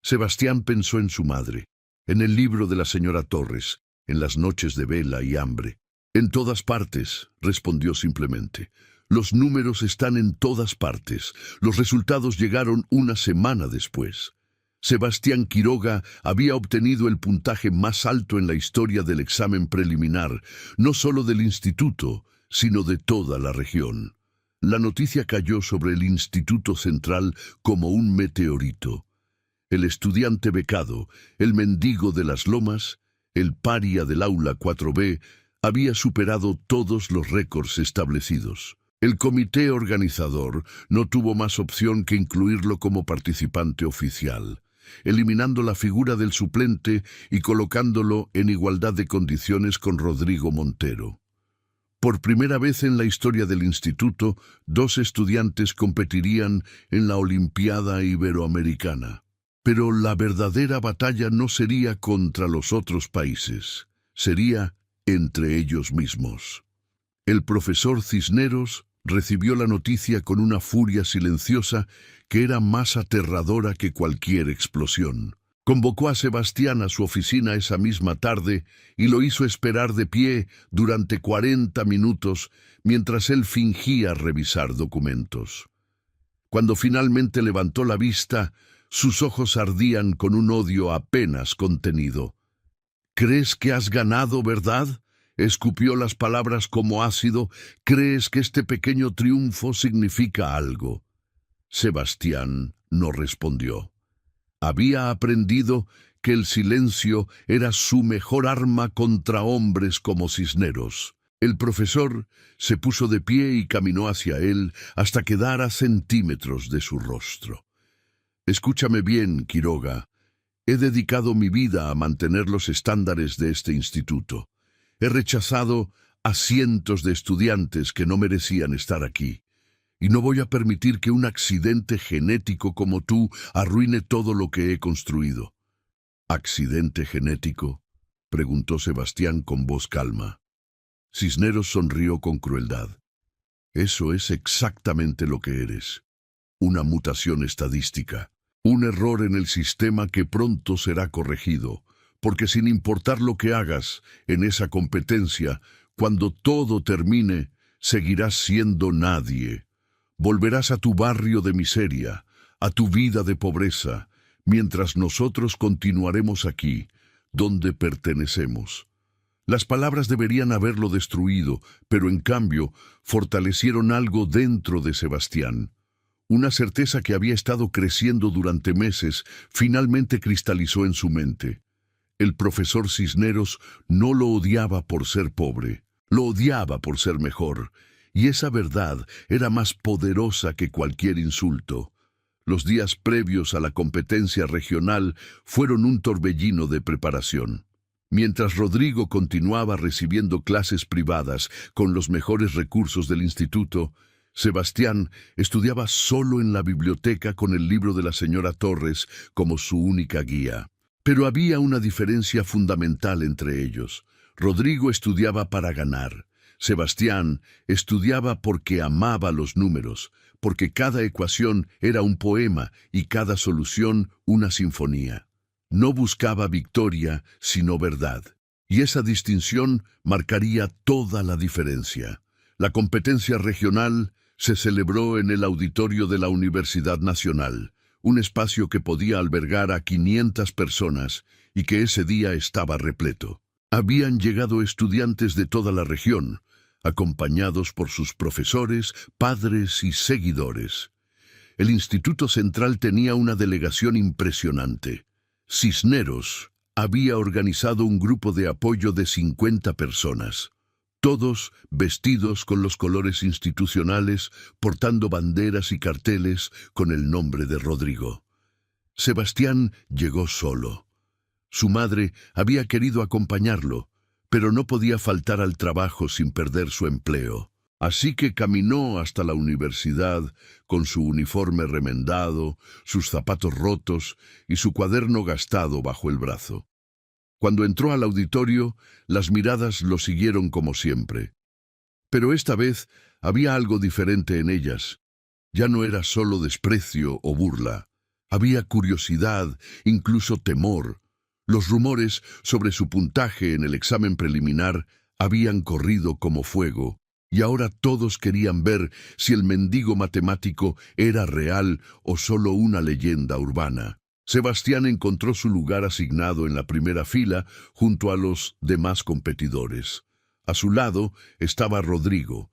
S1: Sebastián pensó en su madre, en el libro de la señora Torres, en las noches de vela y hambre. «En todas partes», respondió simplemente. «Los números están en todas partes. Los resultados llegaron una semana después». Sebastián Quiroga había obtenido el puntaje más alto en la historia del examen preliminar, no solo del instituto, sino de toda la región. La noticia cayó sobre el Instituto Central como un meteorito. El estudiante becado, el mendigo de las lomas, el paria del aula 4B, había superado todos los récords establecidos. El comité organizador no tuvo más opción que incluirlo como participante oficial, eliminando la figura del suplente y colocándolo en igualdad de condiciones con Rodrigo Montero. Por primera vez en la historia del instituto, 2 estudiantes competirían en la Olimpiada Iberoamericana. Pero la verdadera batalla no sería contra los otros países, sería entre ellos mismos. El profesor Cisneros recibió la noticia con una furia silenciosa que era más aterradora que cualquier explosión. Convocó a Sebastián a su oficina esa misma tarde y lo hizo esperar de pie durante 40 minutos mientras él fingía revisar documentos. Cuando finalmente levantó la vista, sus ojos ardían con un odio apenas contenido. «¿Crees que has ganado, verdad?», escupió las palabras como ácido. «¿Crees que este pequeño triunfo significa algo?». Sebastián no respondió. Había aprendido que el silencio era su mejor arma contra hombres como Cisneros. El profesor se puso de pie y caminó hacia él hasta quedar a centímetros de su rostro. «Escúchame bien, Quiroga. He dedicado mi vida a mantener los estándares de este instituto. He rechazado a cientos de estudiantes que no merecían estar aquí. Y no voy a permitir que un accidente genético como tú arruine todo lo que he construido». «¿Accidente genético?», preguntó Sebastián con voz calma. Cisneros sonrió con crueldad. «Eso es exactamente lo que eres. una mutación estadística, un error en el sistema que pronto será corregido, porque sin importar lo que hagas en esa competencia, cuando todo termine, seguirás siendo nadie. Volverás a tu barrio de miseria, a tu vida de pobreza, mientras nosotros continuaremos aquí, donde pertenecemos. Las palabras deberían haberlo destruido, pero en cambio fortalecieron algo dentro de Sebastián. Una certeza que había estado creciendo durante meses finalmente cristalizó en su mente. El profesor Cisneros no lo odiaba por ser pobre, lo odiaba por ser mejor, y esa verdad era más poderosa que cualquier insulto. Los días previos a la competencia regional fueron un torbellino de preparación. Mientras Rodrigo continuaba recibiendo clases privadas con los mejores recursos del instituto, Sebastián estudiaba solo en la biblioteca con el libro de la señora Torres como su única guía. Pero había una diferencia fundamental entre ellos. Rodrigo estudiaba para ganar. Sebastián estudiaba porque amaba los números, porque cada ecuación era un poema y cada solución una sinfonía. No buscaba victoria, sino verdad. Y esa distinción marcaría toda la diferencia. La competencia regional se celebró en el auditorio de la Universidad Nacional, un espacio que podía albergar a 500 personas y que ese día estaba repleto. Habían llegado estudiantes de toda la región, acompañados por sus profesores, padres y seguidores. El Instituto Central tenía una delegación impresionante. Cisneros había organizado un grupo de apoyo de 50 personas, todos vestidos con los colores institucionales, portando banderas y carteles con el nombre de Rodrigo. Sebastián llegó solo. Su madre había querido acompañarlo, pero no podía faltar al trabajo sin perder su empleo. Así que caminó hasta la universidad con su uniforme remendado, sus zapatos rotos y su cuaderno gastado bajo el brazo. Cuando entró al auditorio, las miradas lo siguieron como siempre. Pero esta vez había algo diferente en ellas. Ya no era solo desprecio o burla. Había curiosidad, incluso temor. Los rumores sobre su puntaje en el examen preliminar habían corrido como fuego, y ahora todos querían ver si el mendigo matemático era real o solo una leyenda urbana. Sebastián encontró su lugar asignado en la primera fila junto a los demás competidores. A su lado estaba Rodrigo,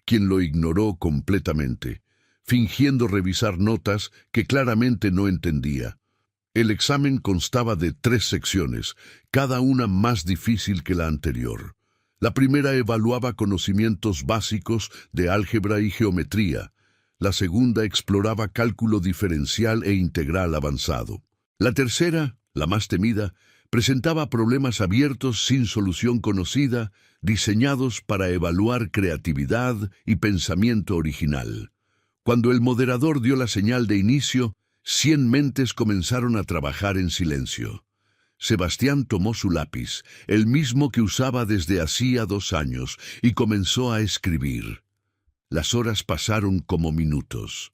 S1: quien lo ignoró completamente, fingiendo revisar notas que claramente no entendía. El examen constaba de 3 secciones, cada una más difícil que la anterior. La primera evaluaba conocimientos básicos de álgebra y geometría. La segunda exploraba cálculo diferencial e integral avanzado. La tercera, la más temida, presentaba problemas abiertos sin solución conocida, diseñados para evaluar creatividad y pensamiento original. Cuando el moderador dio la señal de inicio, 100 mentes comenzaron a trabajar en silencio. Sebastián tomó su lápiz, el mismo que usaba desde hacía 2 años, y comenzó a escribir. Las horas pasaron como minutos.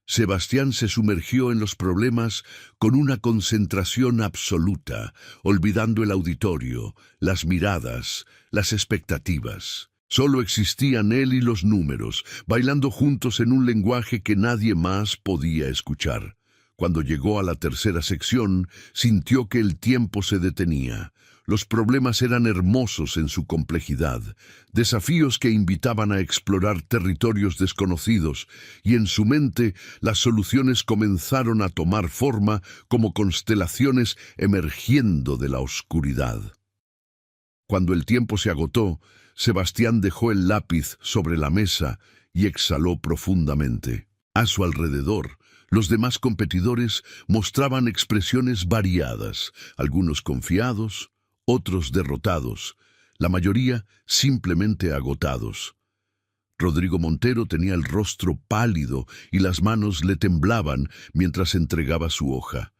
S1: Sebastián se sumergió en los problemas con una concentración absoluta, olvidando el auditorio, las miradas, las expectativas. Solo existían él y los números, bailando juntos en un lenguaje que nadie más podía escuchar. Cuando llegó a la tercera sección, sintió que el tiempo se detenía. Los problemas eran hermosos en su complejidad, desafíos que invitaban a explorar territorios desconocidos, y en su mente las soluciones comenzaron a tomar forma como constelaciones emergiendo de la oscuridad. Cuando el tiempo se agotó, Sebastián dejó el lápiz sobre la mesa y exhaló profundamente. A su alrededor, los demás competidores mostraban expresiones variadas, algunos confiados, otros derrotados, la mayoría simplemente agotados. Rodrigo Montero tenía el rostro pálido y las manos le temblaban mientras entregaba su hoja.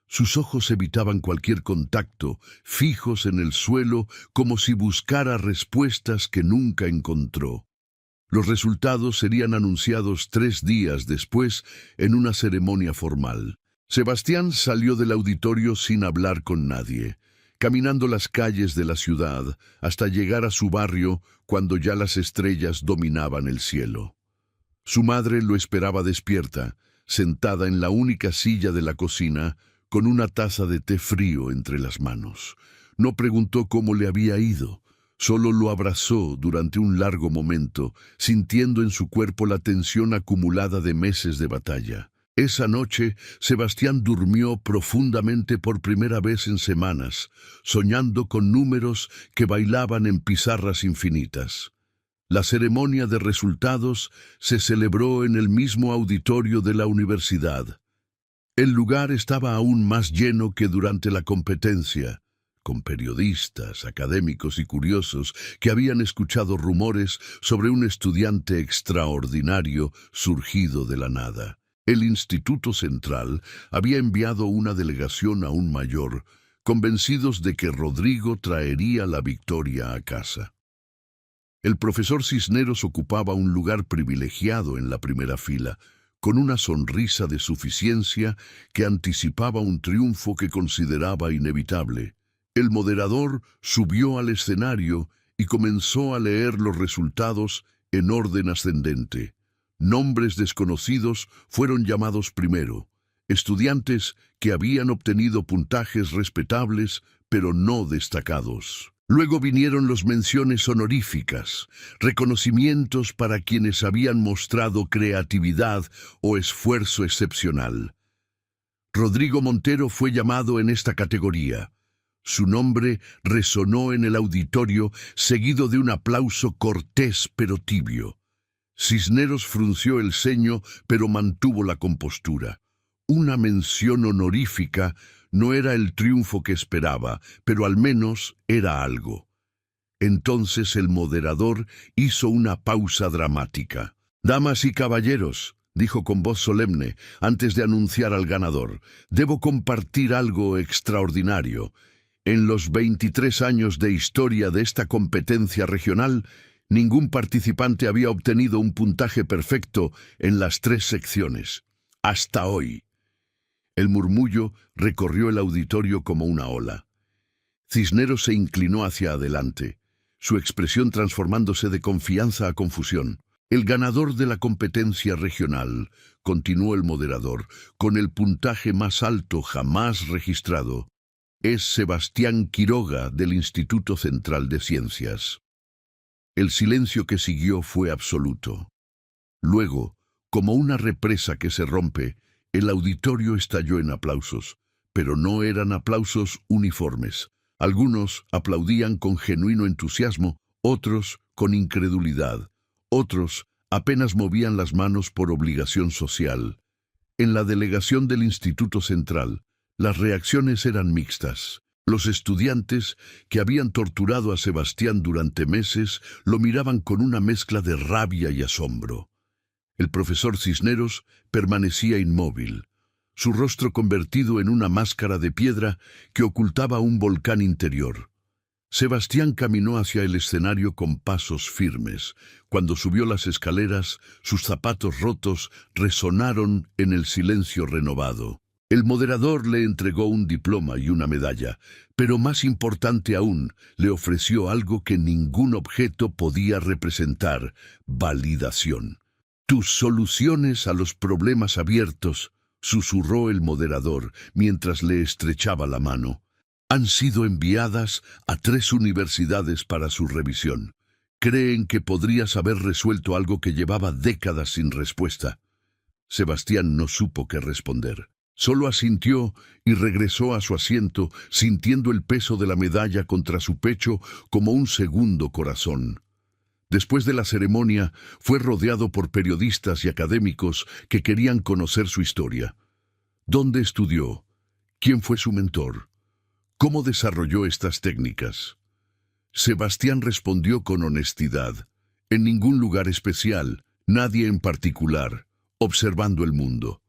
S1: Sus ojos evitaban cualquier contacto, fijos en el suelo como si buscara respuestas que nunca encontró. Los resultados serían anunciados 3 días después en una ceremonia formal. Sebastián salió del auditorio sin hablar con nadie, caminando las calles de la ciudad hasta llegar a su barrio cuando ya las estrellas dominaban el cielo. Su madre lo esperaba despierta, sentada en la única silla de la cocina, con una taza de té frío entre las manos. No preguntó cómo le había ido, solo lo abrazó durante un largo momento, sintiendo en su cuerpo la tensión acumulada de meses de batalla. Esa noche, Sebastián durmió profundamente por primera vez en semanas, soñando con números que bailaban en pizarras infinitas. La ceremonia de resultados se celebró en el mismo auditorio de la universidad. El lugar estaba aún más lleno que durante la competencia, con periodistas, académicos y curiosos que habían escuchado rumores sobre un estudiante extraordinario surgido de la nada. El Instituto Central había enviado una delegación aún mayor, convencidos de que Rodrigo traería la victoria a casa. El profesor Cisneros ocupaba un lugar privilegiado en la primera fila, con una sonrisa de suficiencia que anticipaba un triunfo que consideraba inevitable. El moderador subió al escenario y comenzó a leer los resultados en orden ascendente. Nombres desconocidos fueron llamados primero, estudiantes que habían obtenido puntajes respetables pero no destacados. Luego vinieron las menciones honoríficas, reconocimientos para quienes habían mostrado creatividad o esfuerzo excepcional. Rodrigo Montero fue llamado en esta categoría. Su nombre resonó en el auditorio, seguido de un aplauso cortés pero tibio. Cisneros frunció el ceño, pero mantuvo la compostura. Una mención honorífica no era el triunfo que esperaba, pero al menos era algo. Entonces el moderador hizo una pausa dramática. «Damas y caballeros», dijo con voz solemne, antes de anunciar al ganador, «debo compartir algo extraordinario. En los 23 años de historia de esta competencia regional, ningún participante había obtenido un puntaje perfecto en las 3 secciones. Hasta hoy». El murmullo recorrió el auditorio como una ola. Cisneros se inclinó hacia adelante, su expresión transformándose de confianza a confusión. «El ganador de la competencia regional», continuó el moderador, «con el puntaje más alto jamás registrado, es Sebastián Quiroga del Instituto Central de Ciencias». El silencio que siguió fue absoluto. Luego, como una represa que se rompe, el auditorio estalló en aplausos, pero no eran aplausos uniformes. Algunos aplaudían con genuino entusiasmo, otros con incredulidad, otros apenas movían las manos por obligación social. En la delegación del Instituto Central, las reacciones eran mixtas. Los estudiantes, que habían torturado a Sebastián durante meses, lo miraban con una mezcla de rabia y asombro. El profesor Cisneros permanecía inmóvil, su rostro convertido en una máscara de piedra que ocultaba un volcán interior. Sebastián caminó hacia el escenario con pasos firmes. Cuando subió las escaleras, sus zapatos rotos resonaron en el silencio renovado. El moderador le entregó un diploma y una medalla, pero más importante aún, le ofreció algo que ningún objeto podía representar: validación. «Tus soluciones a los problemas abiertos», susurró el moderador mientras le estrechaba la mano, «han sido enviadas a 3 universidades para su revisión. Creen que podrías haber resuelto algo que llevaba décadas sin respuesta». Sebastián no supo qué responder. Solo asintió y regresó a su asiento, sintiendo el peso de la medalla contra su pecho como un segundo corazón. Después de la ceremonia, fue rodeado por periodistas y académicos que querían conocer su historia. ¿Dónde estudió? ¿Quién fue su mentor? ¿Cómo desarrolló estas técnicas? Sebastián respondió con honestidad: en ningún lugar especial, nadie en particular, observando el mundo.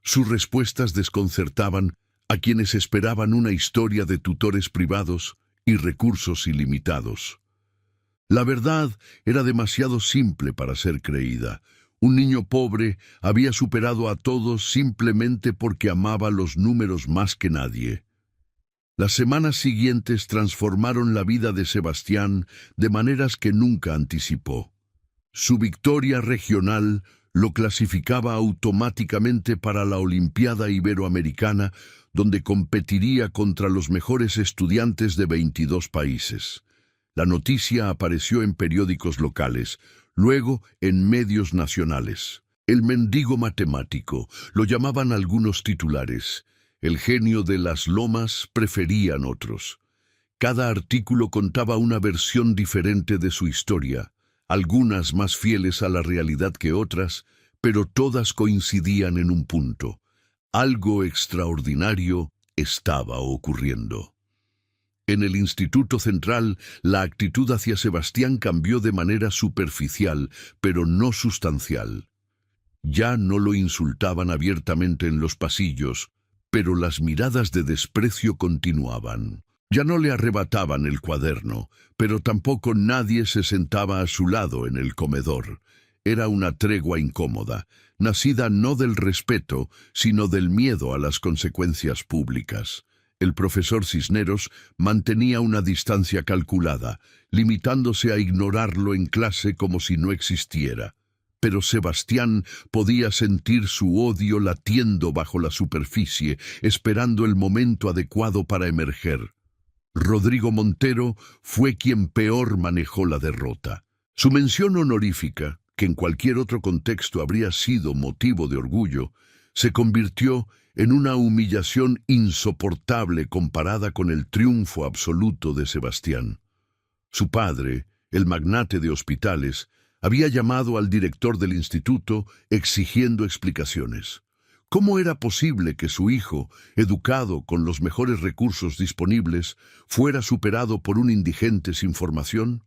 S1: Sus respuestas desconcertaban a quienes esperaban una historia de tutores privados y recursos ilimitados. La verdad era demasiado simple para ser creída. Un niño pobre había superado a todos simplemente porque amaba los números más que nadie. Las semanas siguientes transformaron la vida de Sebastián de maneras que nunca anticipó. Su victoria regional lo clasificaba automáticamente para la Olimpiada Iberoamericana, donde competiría contra los mejores estudiantes de 22 países. La noticia apareció en periódicos locales, luego en medios nacionales. El mendigo matemático, lo llamaban algunos titulares. El genio de las lomas, preferían otros. Cada artículo contaba una versión diferente de su historia, algunas más fieles a la realidad que otras, pero todas coincidían en un punto. Algo extraordinario estaba ocurriendo. En el Instituto Central, la actitud hacia Sebastián cambió de manera superficial, pero no sustancial. Ya no lo insultaban abiertamente en los pasillos, pero las miradas de desprecio continuaban. Ya no le arrebataban el cuaderno, pero tampoco nadie se sentaba a su lado en el comedor. Era una tregua incómoda, nacida no del respeto, sino del miedo a las consecuencias públicas. El profesor Cisneros mantenía una distancia calculada, limitándose a ignorarlo en clase como si no existiera. Pero Sebastián podía sentir su odio latiendo bajo la superficie, esperando el momento adecuado para emerger. Rodrigo Montero fue quien peor manejó la derrota. Su mención honorífica, que en cualquier otro contexto habría sido motivo de orgullo, se convirtió en una humillación insoportable comparada con el triunfo absoluto de Sebastián. Su padre, el magnate de hospitales, había llamado al director del instituto exigiendo explicaciones. ¿Cómo era posible que su hijo, educado con los mejores recursos disponibles, fuera superado por un indigente sin formación?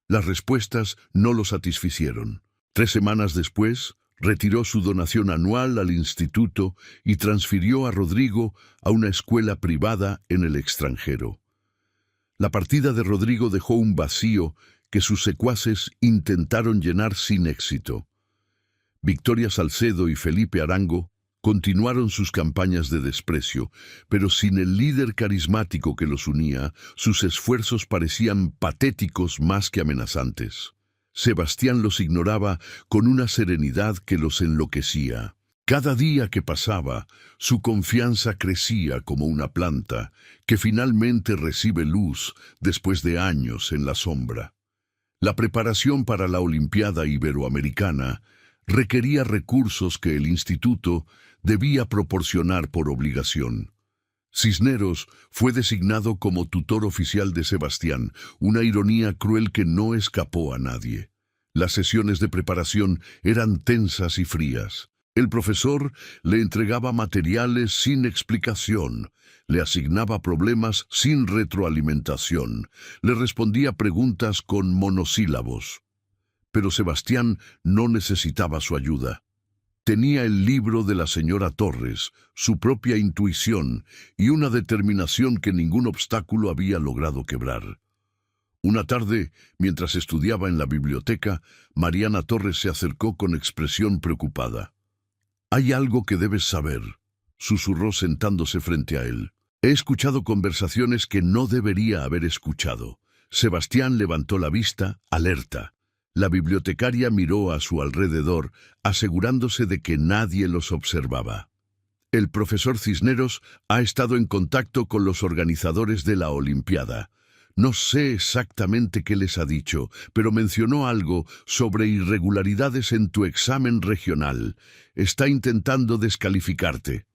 S1: Las respuestas no lo satisficieron. 3 semanas después, retiró su donación anual al instituto y transfirió a Rodrigo a una escuela privada en el extranjero. La partida de Rodrigo dejó un vacío que sus secuaces intentaron llenar sin éxito. Victoria Salcedo y Felipe Arango continuaron sus campañas de desprecio, pero sin el líder carismático que los unía, sus esfuerzos parecían patéticos más que amenazantes. Sebastián los ignoraba con una serenidad que los enloquecía. Cada día que pasaba, su confianza crecía como una planta que finalmente recibe luz después de años en la sombra. La preparación para la Olimpiada Iberoamericana requería recursos que el instituto debía proporcionar por obligación. Cisneros fue designado como tutor oficial de Sebastián, una ironía cruel que no escapó a nadie. Las sesiones de preparación eran tensas y frías. El profesor le entregaba materiales sin explicación, le asignaba problemas sin retroalimentación, le respondía preguntas con monosílabos. Pero Sebastián no necesitaba su ayuda. Tenía el libro de la señora Torres, su propia intuición y una determinación que ningún obstáculo había logrado quebrar. Una tarde, mientras estudiaba en la biblioteca, Mariana Torres se acercó con expresión preocupada. «Hay algo que debes saber», susurró sentándose frente a él. «He escuchado conversaciones que no debería haber escuchado». Sebastián levantó la vista, alerta. La bibliotecaria miró a su alrededor, asegurándose de que nadie los observaba. «El profesor Cisneros ha estado en contacto con los organizadores de la Olimpiada. No sé exactamente qué les ha dicho, pero mencionó algo sobre irregularidades en tu examen regional. Está intentando descalificarte».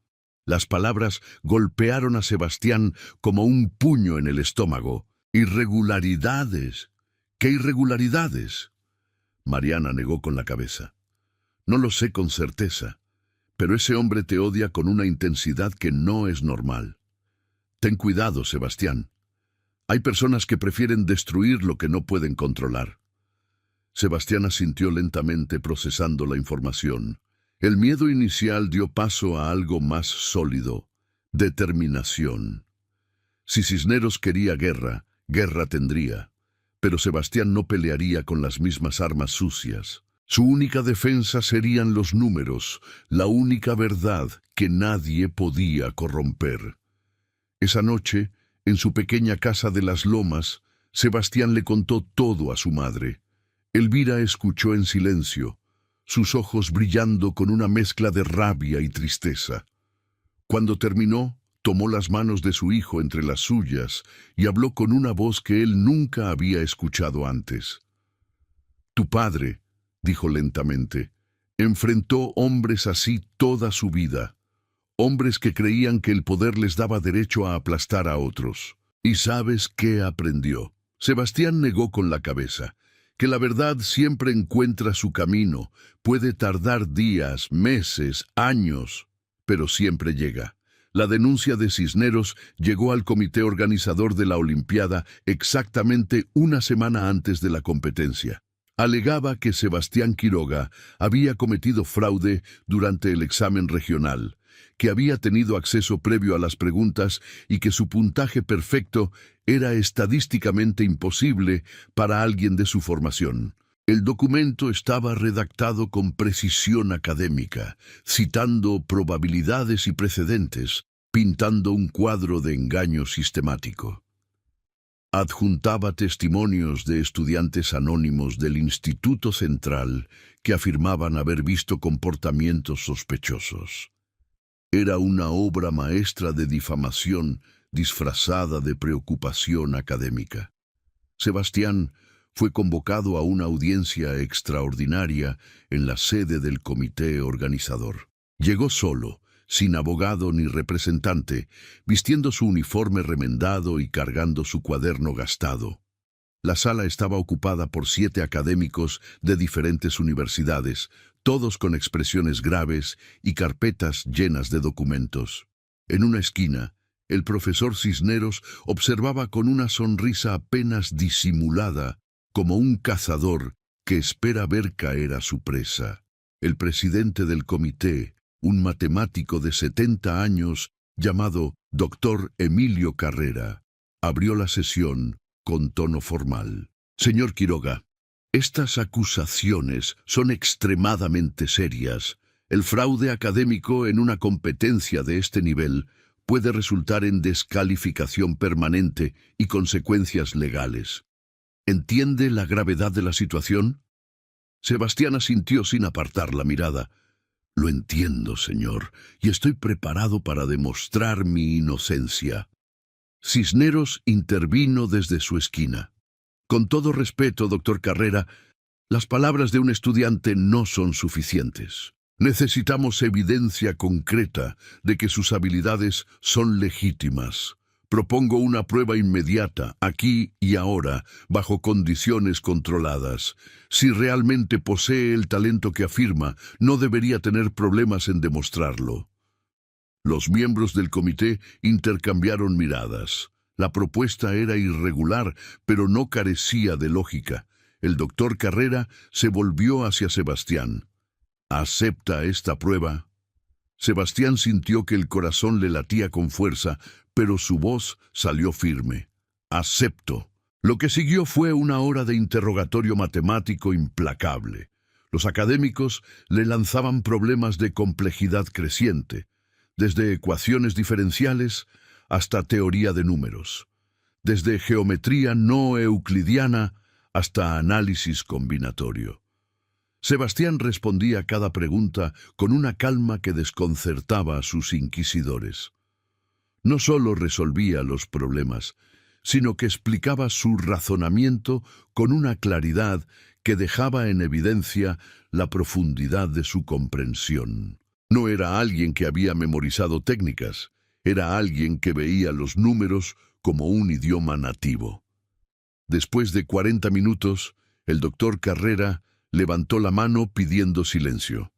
S1: Las palabras golpearon a Sebastián como un puño en el estómago. «¿Irregularidades? ¿Qué irregularidades?». Mariana negó con la cabeza. «No lo sé con certeza, pero ese hombre te odia con una intensidad que no es normal. Ten cuidado, Sebastián. Hay personas que prefieren destruir lo que no pueden controlar». Sebastián asintió lentamente procesando la información. El miedo inicial dio paso a algo más sólido: determinación. Si Cisneros quería guerra, guerra tendría. Pero Sebastián no pelearía con las mismas armas sucias. Su única defensa serían los números, la única verdad que nadie podía corromper. Esa noche, en su pequeña casa de las Lomas, Sebastián le contó todo a su madre. Elvira escuchó en silencio, sus ojos brillando con una mezcla de rabia y tristeza. Cuando terminó, tomó las manos de su hijo entre las suyas y habló con una voz que él nunca había escuchado antes. «Tu padre», dijo lentamente, «enfrentó hombres así toda su vida, hombres que creían que el poder les daba derecho a aplastar a otros. ¿Y sabes qué aprendió?». Sebastián negó con la cabeza. Que la verdad siempre encuentra su camino, puede tardar días, meses, años, pero siempre llega. La denuncia de Cisneros llegó al comité organizador de la Olimpiada exactamente una semana antes de la competencia. Alegaba que Sebastián Quiroga había cometido fraude durante el examen regional, que había tenido acceso previo a las preguntas y que su puntaje perfecto era estadísticamente imposible para alguien de su formación. El documento estaba redactado con precisión académica, citando probabilidades y precedentes, pintando un cuadro de engaño sistemático. Adjuntaba testimonios de estudiantes anónimos del Instituto Central que afirmaban haber visto comportamientos sospechosos. Era una obra maestra de difamación disfrazada de preocupación académica. Sebastián fue convocado a una audiencia extraordinaria en la sede del comité organizador. Llegó solo, sin abogado ni representante, vistiendo su uniforme remendado y cargando su cuaderno gastado. La sala estaba ocupada por 7 académicos de diferentes universidades, todos con expresiones graves y carpetas llenas de documentos. En una esquina, el profesor Cisneros observaba con una sonrisa apenas disimulada, como un cazador que espera ver caer a su presa. El presidente del comité, un matemático de 70 años llamado Dr. Emilio Carrera, abrió la sesión con tono formal. «Señor Quiroga, estas acusaciones son extremadamente serias. El fraude académico en una competencia de este nivel puede resultar en descalificación permanente y consecuencias legales. ¿Entiende la gravedad de la situación?». Sebastián asintió sin apartar la mirada. «Lo entiendo, señor, y estoy preparado para demostrar mi inocencia». Cisneros intervino desde su esquina. «Con todo respeto, doctor Carrera, las palabras de un estudiante no son suficientes. Necesitamos evidencia concreta de que sus habilidades son legítimas. Propongo una prueba inmediata, aquí y ahora, bajo condiciones controladas. Si realmente posee el talento que afirma, no debería tener problemas en demostrarlo». Los miembros del comité intercambiaron miradas. La propuesta era irregular, pero no carecía de lógica. El doctor Carrera se volvió hacia Sebastián. «¿Acepta esta prueba?». Sebastián sintió que el corazón le latía con fuerza, pero su voz salió firme. «Acepto». Lo que siguió fue una hora de interrogatorio matemático implacable. Los académicos le lanzaban problemas de complejidad creciente, desde ecuaciones diferenciales hasta teoría de números, desde geometría no euclidiana hasta análisis combinatorio. Sebastián respondía a cada pregunta con una calma que desconcertaba a sus inquisidores. No solo resolvía los problemas, sino que explicaba su razonamiento con una claridad que dejaba en evidencia la profundidad de su comprensión. No era alguien que había memorizado técnicas, era alguien que veía los números como un idioma nativo. Después de 40 minutos, el doctor Carrera levantó la mano pidiendo silencio.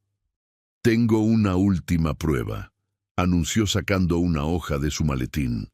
S1: «Tengo una última prueba», anunció sacando una hoja de su maletín.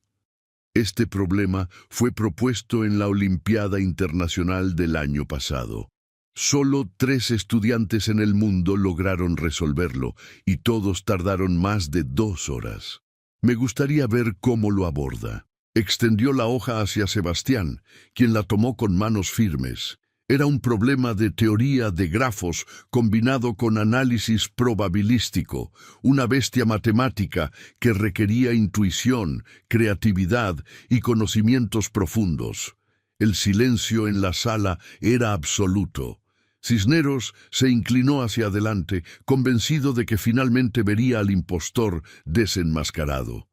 S1: Este problema fue propuesto en la Olimpiada Internacional del año pasado. Solo 3 estudiantes en el mundo lograron resolverlo y todos tardaron más de 2 horas. Me gustaría ver cómo lo aborda. Extendió la hoja hacia Sebastián, quien la tomó con manos firmes. Era un problema de teoría de grafos combinado con análisis probabilístico, una bestia matemática que requería intuición, creatividad y conocimientos profundos. El silencio en la sala era absoluto. Cisneros se inclinó hacia adelante, convencido de que finalmente vería al impostor desenmascarado.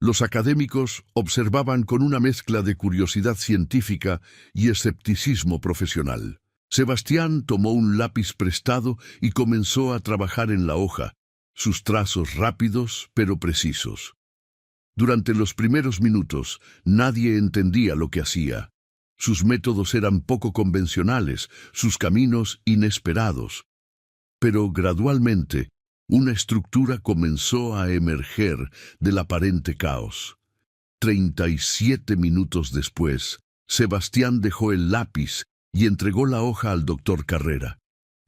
S1: Los académicos observaban con una mezcla de curiosidad científica y escepticismo profesional. Sebastián tomó un lápiz prestado y comenzó a trabajar en la hoja, sus trazos rápidos pero precisos. Durante los primeros minutos, nadie entendía lo que hacía. Sus métodos eran poco convencionales, sus caminos inesperados. Pero gradualmente, una estructura comenzó a emerger del aparente caos. 37 minutos después, Sebastián dejó el lápiz y entregó la hoja al doctor Carrera.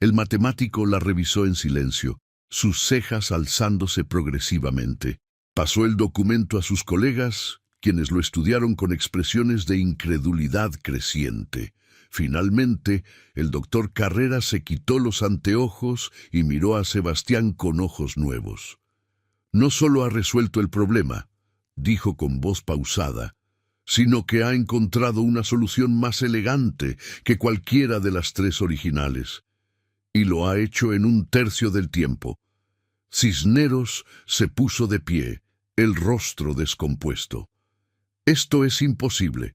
S1: El matemático la revisó en silencio, sus cejas alzándose progresivamente. Pasó el documento a sus colegas, quienes lo estudiaron con expresiones de incredulidad creciente. Finalmente, el doctor Carrera se quitó los anteojos y miró a Sebastián con ojos nuevos. «No solo ha resuelto el problema», dijo con voz pausada, «sino que ha encontrado una solución más elegante que cualquiera de las tres originales. Y lo ha hecho en un tercio del tiempo». Cisneros se puso de pie, el rostro descompuesto. «Esto es imposible.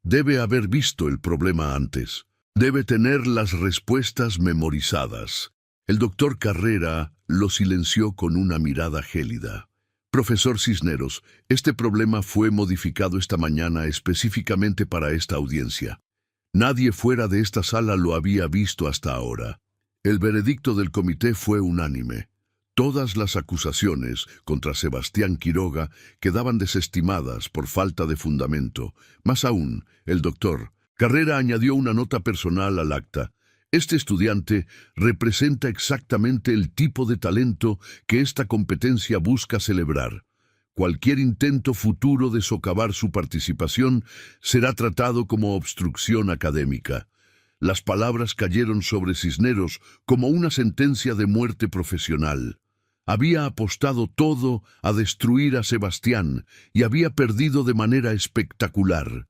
S1: Debe haber visto el problema antes. Debe tener las respuestas memorizadas». El doctor Carrera lo silenció con una mirada gélida. «Profesor Cisneros, este problema fue modificado esta mañana específicamente para esta audiencia. Nadie fuera de esta sala lo había visto hasta ahora». El veredicto del comité fue unánime. Todas las acusaciones contra Sebastián Quiroga quedaban desestimadas por falta de fundamento. Más aún, el doctor Carrera añadió una nota personal al acta. «Este estudiante representa exactamente el tipo de talento que esta competencia busca celebrar. Cualquier intento futuro de socavar su participación será tratado como obstrucción académica». Las palabras cayeron sobre Cisneros como una sentencia de muerte profesional. Había apostado todo a destruir a Sebastián y había perdido de manera espectacular.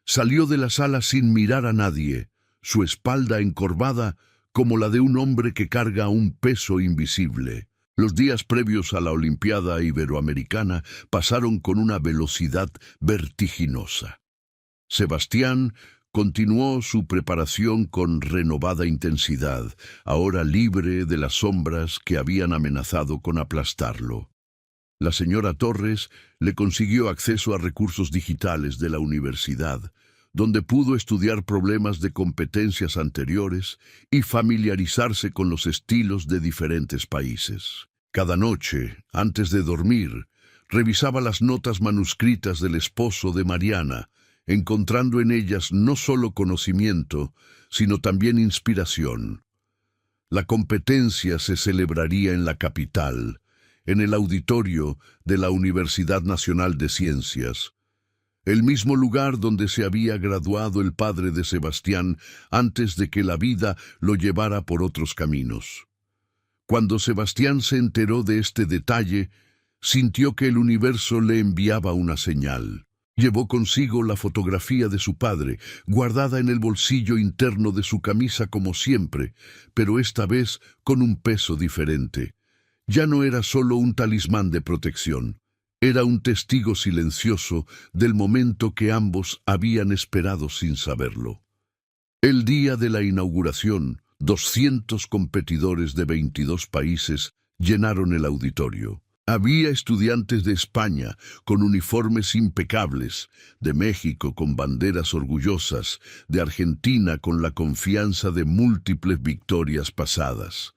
S1: Salió de la sala sin mirar a nadie, su espalda encorvada como la de un hombre que carga un peso invisible. Los días previos a la Olimpiada Iberoamericana pasaron con una velocidad vertiginosa. Sebastián continuó su preparación con renovada intensidad, ahora libre de las sombras que habían amenazado con aplastarlo. La señora Torres le consiguió acceso a recursos digitales de la universidad, donde pudo estudiar problemas de competencias anteriores y familiarizarse con los estilos de diferentes países. Cada noche, antes de dormir, revisaba las notas manuscritas del esposo de Mariana, encontrando en ellas no solo conocimiento, sino también inspiración. La competencia se celebraría en la capital, en el auditorio de la Universidad Nacional de Ciencias, el mismo lugar donde se había graduado el padre de Sebastián antes de que la vida lo llevara por otros caminos. Cuando Sebastián se enteró de este detalle, sintió que el universo le enviaba una señal. Llevó consigo la fotografía de su padre, guardada en el bolsillo interno de su camisa como siempre, pero esta vez con un peso diferente. Ya no era solo un talismán de protección, era un testigo silencioso del momento que ambos habían esperado sin saberlo. El día de la inauguración, 200 competidores de 22 países llenaron el auditorio. Había estudiantes de España con uniformes impecables, de México con banderas orgullosas, de Argentina con la confianza de múltiples victorias pasadas.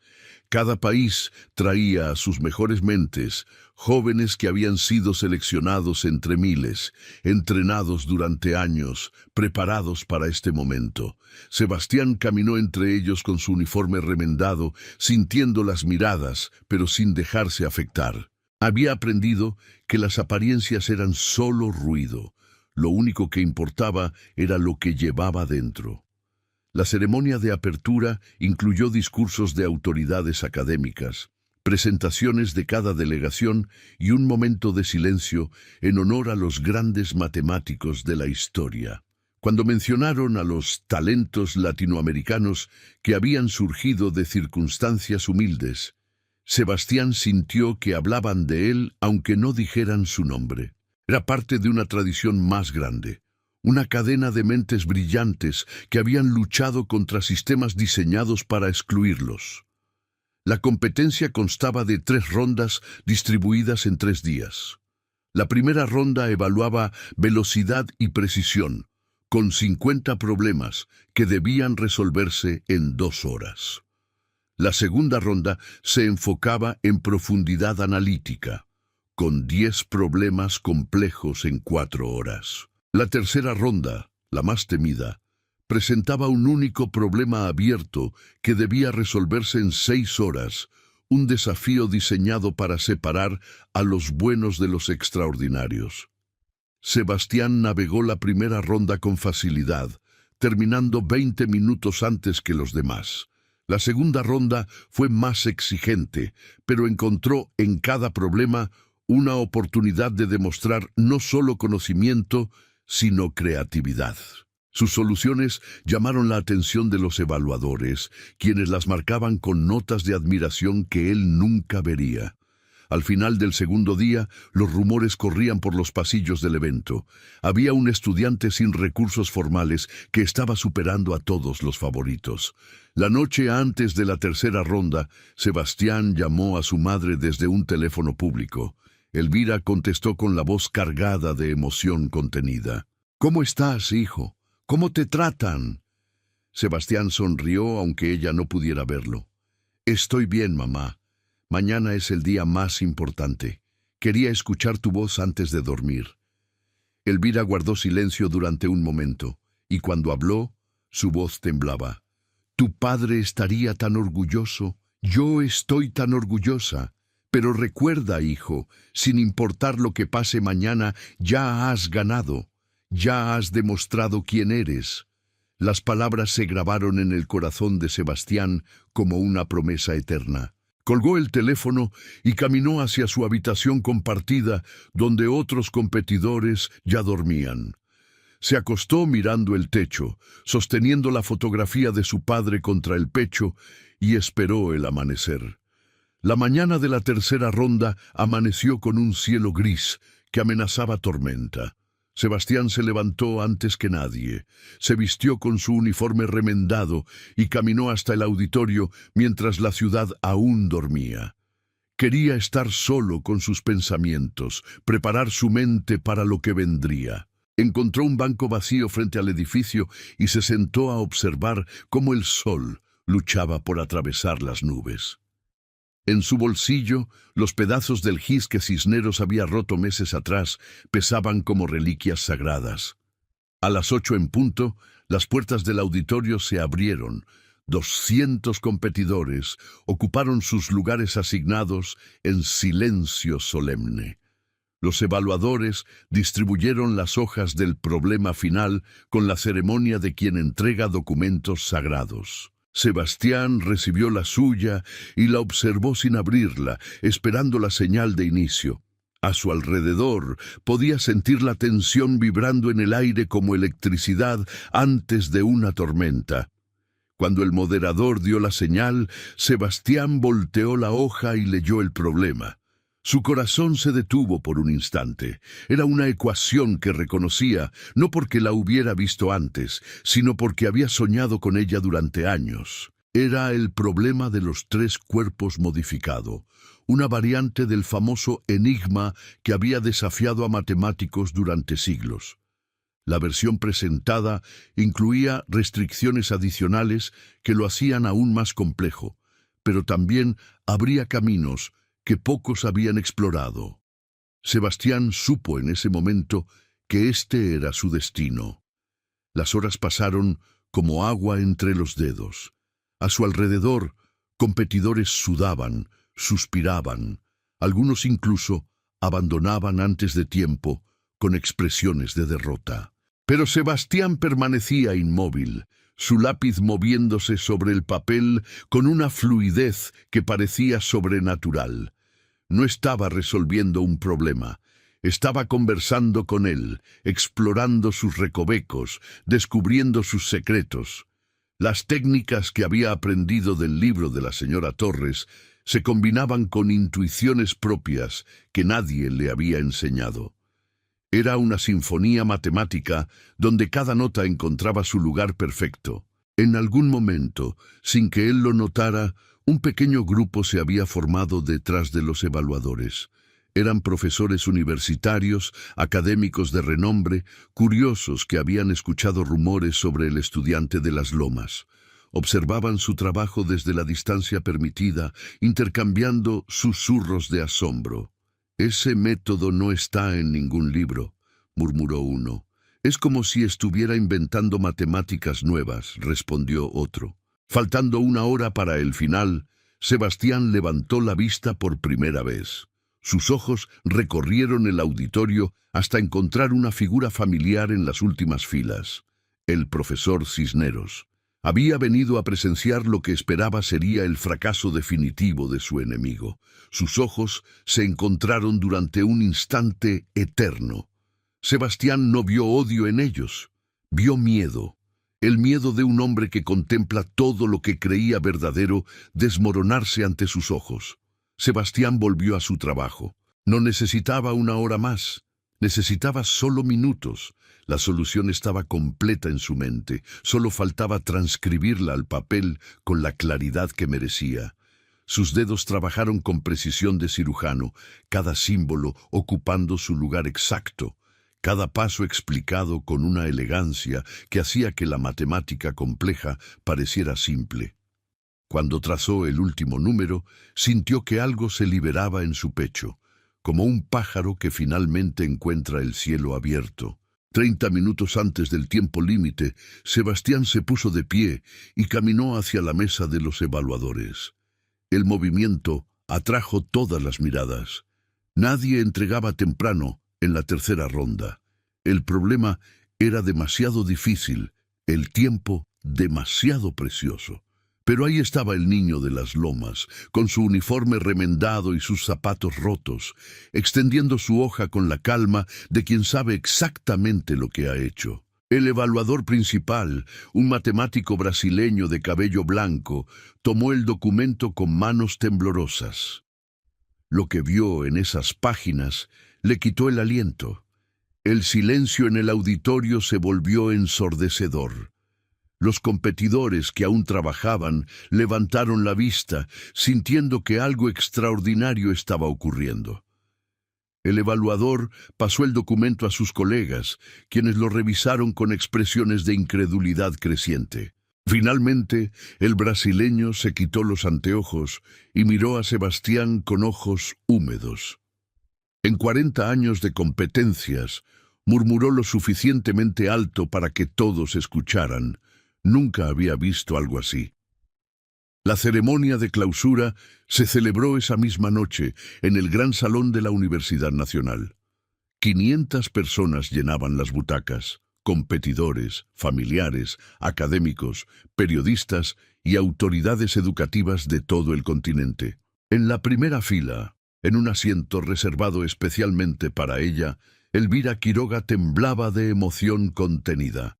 S1: Cada país traía a sus mejores mentes, jóvenes que habían sido seleccionados entre miles, entrenados durante años, preparados para este momento. Sebastián caminó entre ellos con su uniforme remendado, sintiendo las miradas, pero sin dejarse afectar. Había aprendido que las apariencias eran solo ruido. Lo único que importaba era lo que llevaba dentro. La ceremonia de apertura incluyó discursos de autoridades académicas, presentaciones de cada delegación y un momento de silencio en honor a los grandes matemáticos de la historia. Cuando mencionaron a los talentos latinoamericanos que habían surgido de circunstancias humildes, Sebastián sintió que hablaban de él aunque no dijeran su nombre. Era parte de una tradición más grande, una cadena de mentes brillantes que habían luchado contra sistemas diseñados para excluirlos. La competencia constaba de 3 rondas distribuidas en 3 días. La primera ronda evaluaba velocidad y precisión, con 50 problemas que debían resolverse en 2 horas. La segunda ronda se enfocaba en profundidad analítica, con 10 problemas complejos en 4 horas. La tercera ronda, la más temida, presentaba un único problema abierto que debía resolverse en 6 horas, un desafío diseñado para separar a los buenos de los extraordinarios. Sebastián navegó la primera ronda con facilidad, terminando 20 minutos antes que los demás. La segunda ronda fue más exigente, pero encontró en cada problema una oportunidad de demostrar no solo conocimiento, sino creatividad. Sus soluciones llamaron la atención de los evaluadores, quienes las marcaban con notas de admiración que él nunca vería. Al final del segundo día, los rumores corrían por los pasillos del evento. Había un estudiante sin recursos formales que estaba superando a todos los favoritos. La noche antes de la tercera ronda, Sebastián llamó a su madre desde un teléfono público. Elvira contestó con la voz cargada de emoción contenida. «¿Cómo estás, hijo? ¿Cómo te tratan?» Sebastián sonrió aunque ella no pudiera verlo. «Estoy bien, mamá. Mañana es el día más importante. Quería escuchar tu voz antes de dormir». Elvira guardó silencio durante un momento, y cuando habló, su voz temblaba. «Tu padre estaría tan orgulloso. Yo estoy tan orgullosa. Pero recuerda, hijo, sin importar lo que pase mañana, ya has ganado. Ya has demostrado quién eres». Las palabras se grabaron en el corazón de Sebastián como una promesa eterna. Colgó el teléfono y caminó hacia su habitación compartida, donde otros competidores ya dormían. Se acostó mirando el techo, sosteniendo la fotografía de su padre contra el pecho, y esperó el amanecer. La mañana de la tercera ronda amaneció con un cielo gris que amenazaba tormenta. Sebastián se levantó antes que nadie, se vistió con su uniforme remendado y caminó hasta el auditorio mientras la ciudad aún dormía. Quería estar solo con sus pensamientos, preparar su mente para lo que vendría. Encontró un banco vacío frente al edificio y se sentó a observar cómo el sol luchaba por atravesar las nubes. En su bolsillo, los pedazos del gis que Cisneros había roto meses atrás pesaban como reliquias sagradas. A las 8 en punto, las puertas del auditorio se abrieron. 200 competidores ocuparon sus lugares asignados en silencio solemne. Los evaluadores distribuyeron las hojas del problema final con la ceremonia de quien entrega documentos sagrados. Sebastián recibió la suya y la observó sin abrirla, esperando la señal de inicio. A su alrededor podía sentir la tensión vibrando en el aire como electricidad antes de una tormenta. Cuando el moderador dio la señal, Sebastián volteó la hoja y leyó el problema. Su corazón se detuvo por un instante. Era una ecuación que reconocía, no porque la hubiera visto antes, sino porque había soñado con ella durante años. Era el problema de los 3 cuerpos modificado, una variante del famoso enigma que había desafiado a matemáticos durante siglos. La versión presentada incluía restricciones adicionales que lo hacían aún más complejo, pero también abría caminos que pocos habían explorado. Sebastián supo en ese momento que este era su destino. Las horas pasaron como agua entre los dedos. A su alrededor, competidores sudaban, suspiraban. Algunos incluso abandonaban antes de tiempo, con expresiones de derrota. Pero Sebastián permanecía inmóvil, su lápiz moviéndose sobre el papel con una fluidez que parecía sobrenatural. No estaba resolviendo un problema, estaba conversando con él, explorando sus recovecos, descubriendo sus secretos. Las técnicas que había aprendido del libro de la señora Torres se combinaban con intuiciones propias que nadie le había enseñado. Era una sinfonía matemática donde cada nota encontraba su lugar perfecto. En algún momento, sin que él lo notara, un pequeño grupo se había formado detrás de los evaluadores. Eran profesores universitarios, académicos de renombre, curiosos que habían escuchado rumores sobre el estudiante de las lomas. Observaban su trabajo desde la distancia permitida, intercambiando susurros de asombro. «Ese método no está en ningún libro», murmuró uno. «Es como si estuviera inventando matemáticas nuevas», respondió otro. Faltando una hora para el final, Sebastián levantó la vista por primera vez. Sus ojos recorrieron el auditorio hasta encontrar una figura familiar en las últimas filas. El profesor Cisneros. Había venido a presenciar lo que esperaba sería el fracaso definitivo de su enemigo. Sus ojos se encontraron durante un instante eterno. Sebastián no vio odio en ellos, vio miedo. El miedo de un hombre que contempla todo lo que creía verdadero desmoronarse ante sus ojos. Sebastián volvió a su trabajo. No necesitaba una hora más, necesitaba solo minutos. La solución estaba completa en su mente, solo faltaba transcribirla al papel con la claridad que merecía. Sus dedos trabajaron con precisión de cirujano, cada símbolo ocupando su lugar exacto, cada paso explicado con una elegancia que hacía que la matemática compleja pareciera simple. Cuando trazó el último número, sintió que algo se liberaba en su pecho, como un pájaro que finalmente encuentra el cielo abierto. 30 minutos antes del tiempo límite, Sebastián se puso de pie y caminó hacia la mesa de los evaluadores. El movimiento atrajo todas las miradas. Nadie entregaba temprano en la tercera ronda. El problema era demasiado difícil, el tiempo demasiado precioso. Pero ahí estaba el niño de las lomas, con su uniforme remendado y sus zapatos rotos, extendiendo su hoja con la calma de quien sabe exactamente lo que ha hecho. El evaluador principal, un matemático brasileño de cabello blanco, tomó el documento con manos temblorosas. Lo que vio en esas páginas le quitó el aliento. El silencio en el auditorio se volvió ensordecedor. Los competidores que aún trabajaban levantaron la vista, sintiendo que algo extraordinario estaba ocurriendo. El evaluador pasó el documento a sus colegas, quienes lo revisaron con expresiones de incredulidad creciente. Finalmente, el brasileño se quitó los anteojos y miró a Sebastián con ojos húmedos. En 40 años de competencias, murmuró lo suficientemente alto para que todos escucharan. Nunca había visto algo así. La ceremonia de clausura se celebró esa misma noche en el gran salón de la Universidad Nacional. 500 personas llenaban las butacas, competidores, familiares, académicos, periodistas y autoridades educativas de todo el continente. En la primera fila, en un asiento reservado especialmente para ella, Elvira Quiroga temblaba de emoción contenida.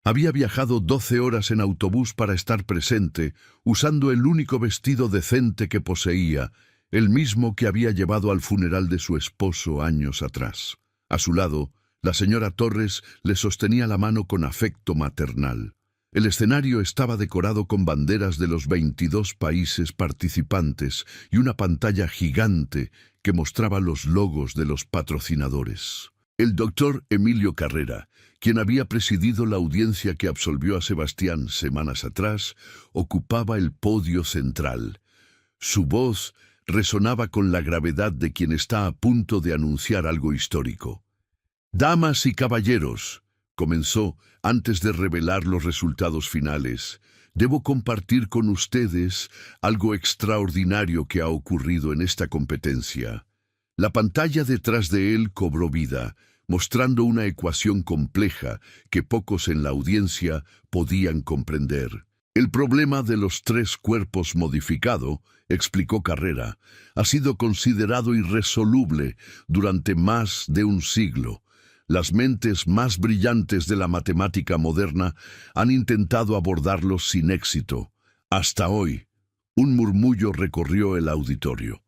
S1: Había viajado 12 horas en autobús para estar presente, usando el único vestido decente que poseía, el mismo que había llevado al funeral de su esposo años atrás. A su lado, la señora Torres le sostenía la mano con afecto maternal. El escenario estaba decorado con banderas de los 22 países participantes y una pantalla gigante que mostraba los logos de los patrocinadores. El doctor Emilio Carrera, quien había presidido la audiencia que absolvió a Sebastián semanas atrás, ocupaba el podio central. Su voz resonaba con la gravedad de quien está a punto de anunciar algo histórico. «Damas y caballeros», comenzó antes de revelar los resultados finales, «debo compartir con ustedes algo extraordinario que ha ocurrido en esta competencia». La pantalla detrás de él cobró vida, mostrando una ecuación compleja que pocos en la audiencia podían comprender. El problema de los tres cuerpos modificado, explicó Carrera, ha sido considerado irresoluble durante más de un siglo. Las mentes más brillantes de la matemática moderna han intentado abordarlo sin éxito. Hasta hoy, un murmullo recorrió el auditorio.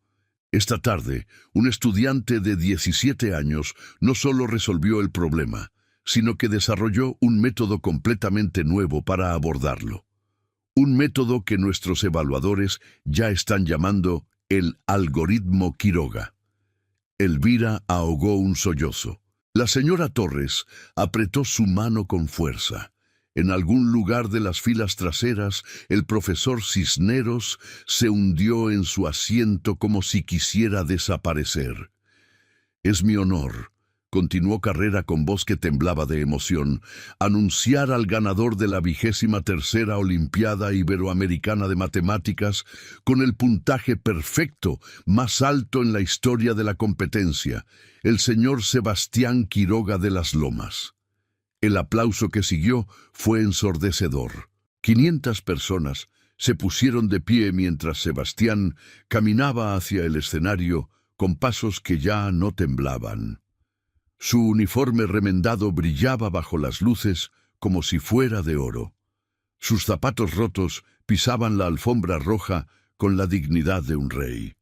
S1: Esta tarde, un estudiante de 17 años no solo resolvió el problema, sino que desarrolló un método completamente nuevo para abordarlo. Un método que nuestros evaluadores ya están llamando el algoritmo Quiroga. Elvira ahogó un sollozo. La señora Torres apretó su mano con fuerza. En algún lugar de las filas traseras, el profesor Cisneros se hundió en su asiento como si quisiera desaparecer. «Es mi honor», continuó Carrera con voz que temblaba de emoción, «anunciar al ganador de la 23ª Olimpiada Iberoamericana de Matemáticas con el puntaje perfecto más alto en la historia de la competencia, el señor Sebastián Quiroga de las Lomas». El aplauso que siguió fue ensordecedor. 500 personas se pusieron de pie mientras Sebastián caminaba hacia el escenario con pasos que ya no temblaban. Su uniforme remendado brillaba bajo las luces como si fuera de oro. Sus zapatos rotos pisaban la alfombra roja con la dignidad de un rey.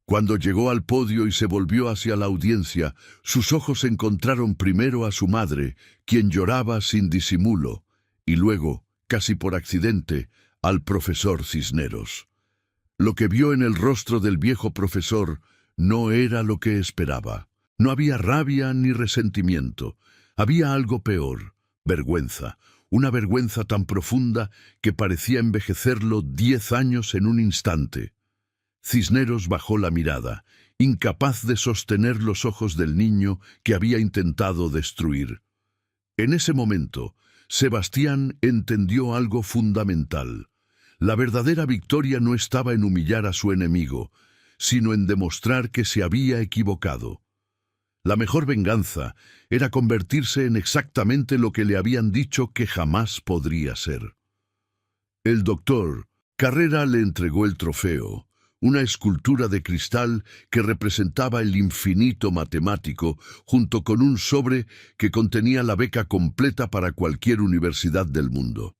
S1: Cuando llegó al podio y se volvió hacia la audiencia, sus ojos encontraron primero a su madre, quien lloraba sin disimulo, y luego, casi por accidente, al profesor Cisneros. Lo que vio en el rostro del viejo profesor no era lo que esperaba. No había rabia ni resentimiento. Había algo peor, vergüenza. Una vergüenza tan profunda que parecía envejecerlo 10 años en un instante. Cisneros bajó la mirada, incapaz de sostener los ojos del niño que había intentado destruir. En ese momento, Sebastián entendió algo fundamental. La verdadera victoria no estaba en humillar a su enemigo, sino en demostrar que se había equivocado. La mejor venganza era convertirse en exactamente lo que le habían dicho que jamás podría ser. El doctor Carrera le entregó el trofeo, una escultura de cristal que representaba el infinito matemático, junto con un sobre que contenía la beca completa para cualquier universidad del mundo.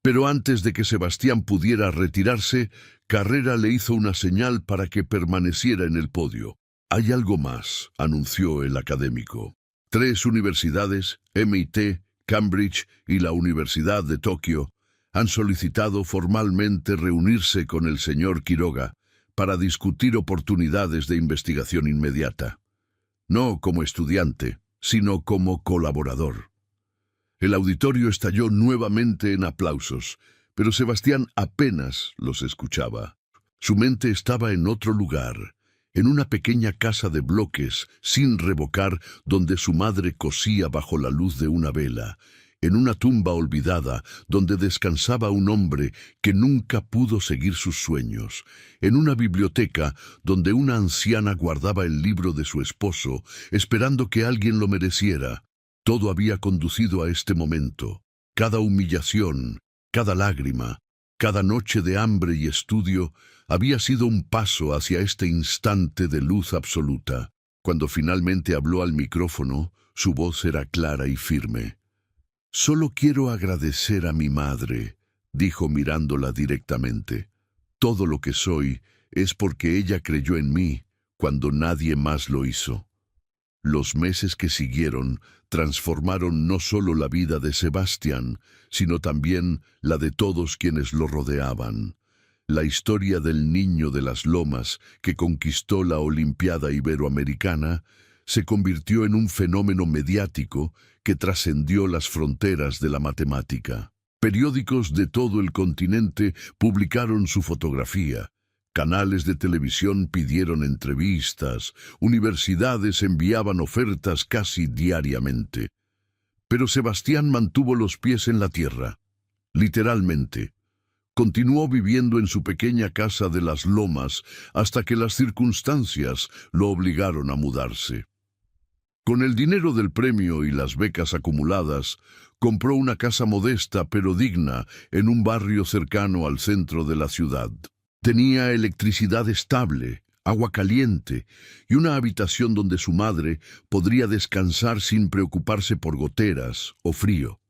S1: Pero antes de que Sebastián pudiera retirarse, Carrera le hizo una señal para que permaneciera en el podio. «Hay algo más», anunció el académico. 3 universidades, MIT, Cambridge y la Universidad de Tokio, han solicitado formalmente reunirse con el señor Quiroga para discutir oportunidades de investigación inmediata. No como estudiante, sino como colaborador. El auditorio estalló nuevamente en aplausos, pero Sebastián apenas los escuchaba. Su mente estaba en otro lugar, en una pequeña casa de bloques, sin revocar, donde su madre cosía bajo la luz de una vela, en una tumba olvidada donde descansaba un hombre que nunca pudo seguir sus sueños, en una biblioteca donde una anciana guardaba el libro de su esposo, esperando que alguien lo mereciera. Todo había conducido a este momento. Cada humillación, cada lágrima, cada noche de hambre y estudio había sido un paso hacia este instante de luz absoluta. Cuando finalmente habló al micrófono, su voz era clara y firme. «Solo quiero agradecer a mi madre», dijo mirándola directamente. «Todo lo que soy es porque ella creyó en mí cuando nadie más lo hizo». Los meses que siguieron transformaron no solo la vida de Sebastián, sino también la de todos quienes lo rodeaban. La historia del niño de las lomas que conquistó la Olimpiada Iberoamericana se convirtió en un fenómeno mediático que trascendió las fronteras de la matemática. Periódicos de todo el continente publicaron su fotografía. Canales de televisión pidieron entrevistas, universidades enviaban ofertas casi diariamente. Pero Sebastián mantuvo los pies en la tierra, literalmente. Continuó viviendo en su pequeña casa de las lomas hasta que las circunstancias lo obligaron a mudarse. Con el dinero del premio y las becas acumuladas, compró una casa modesta pero digna en un barrio cercano al centro de la ciudad. Tenía electricidad estable, agua caliente y una habitación donde su madre podría descansar sin preocuparse por goteras o frío.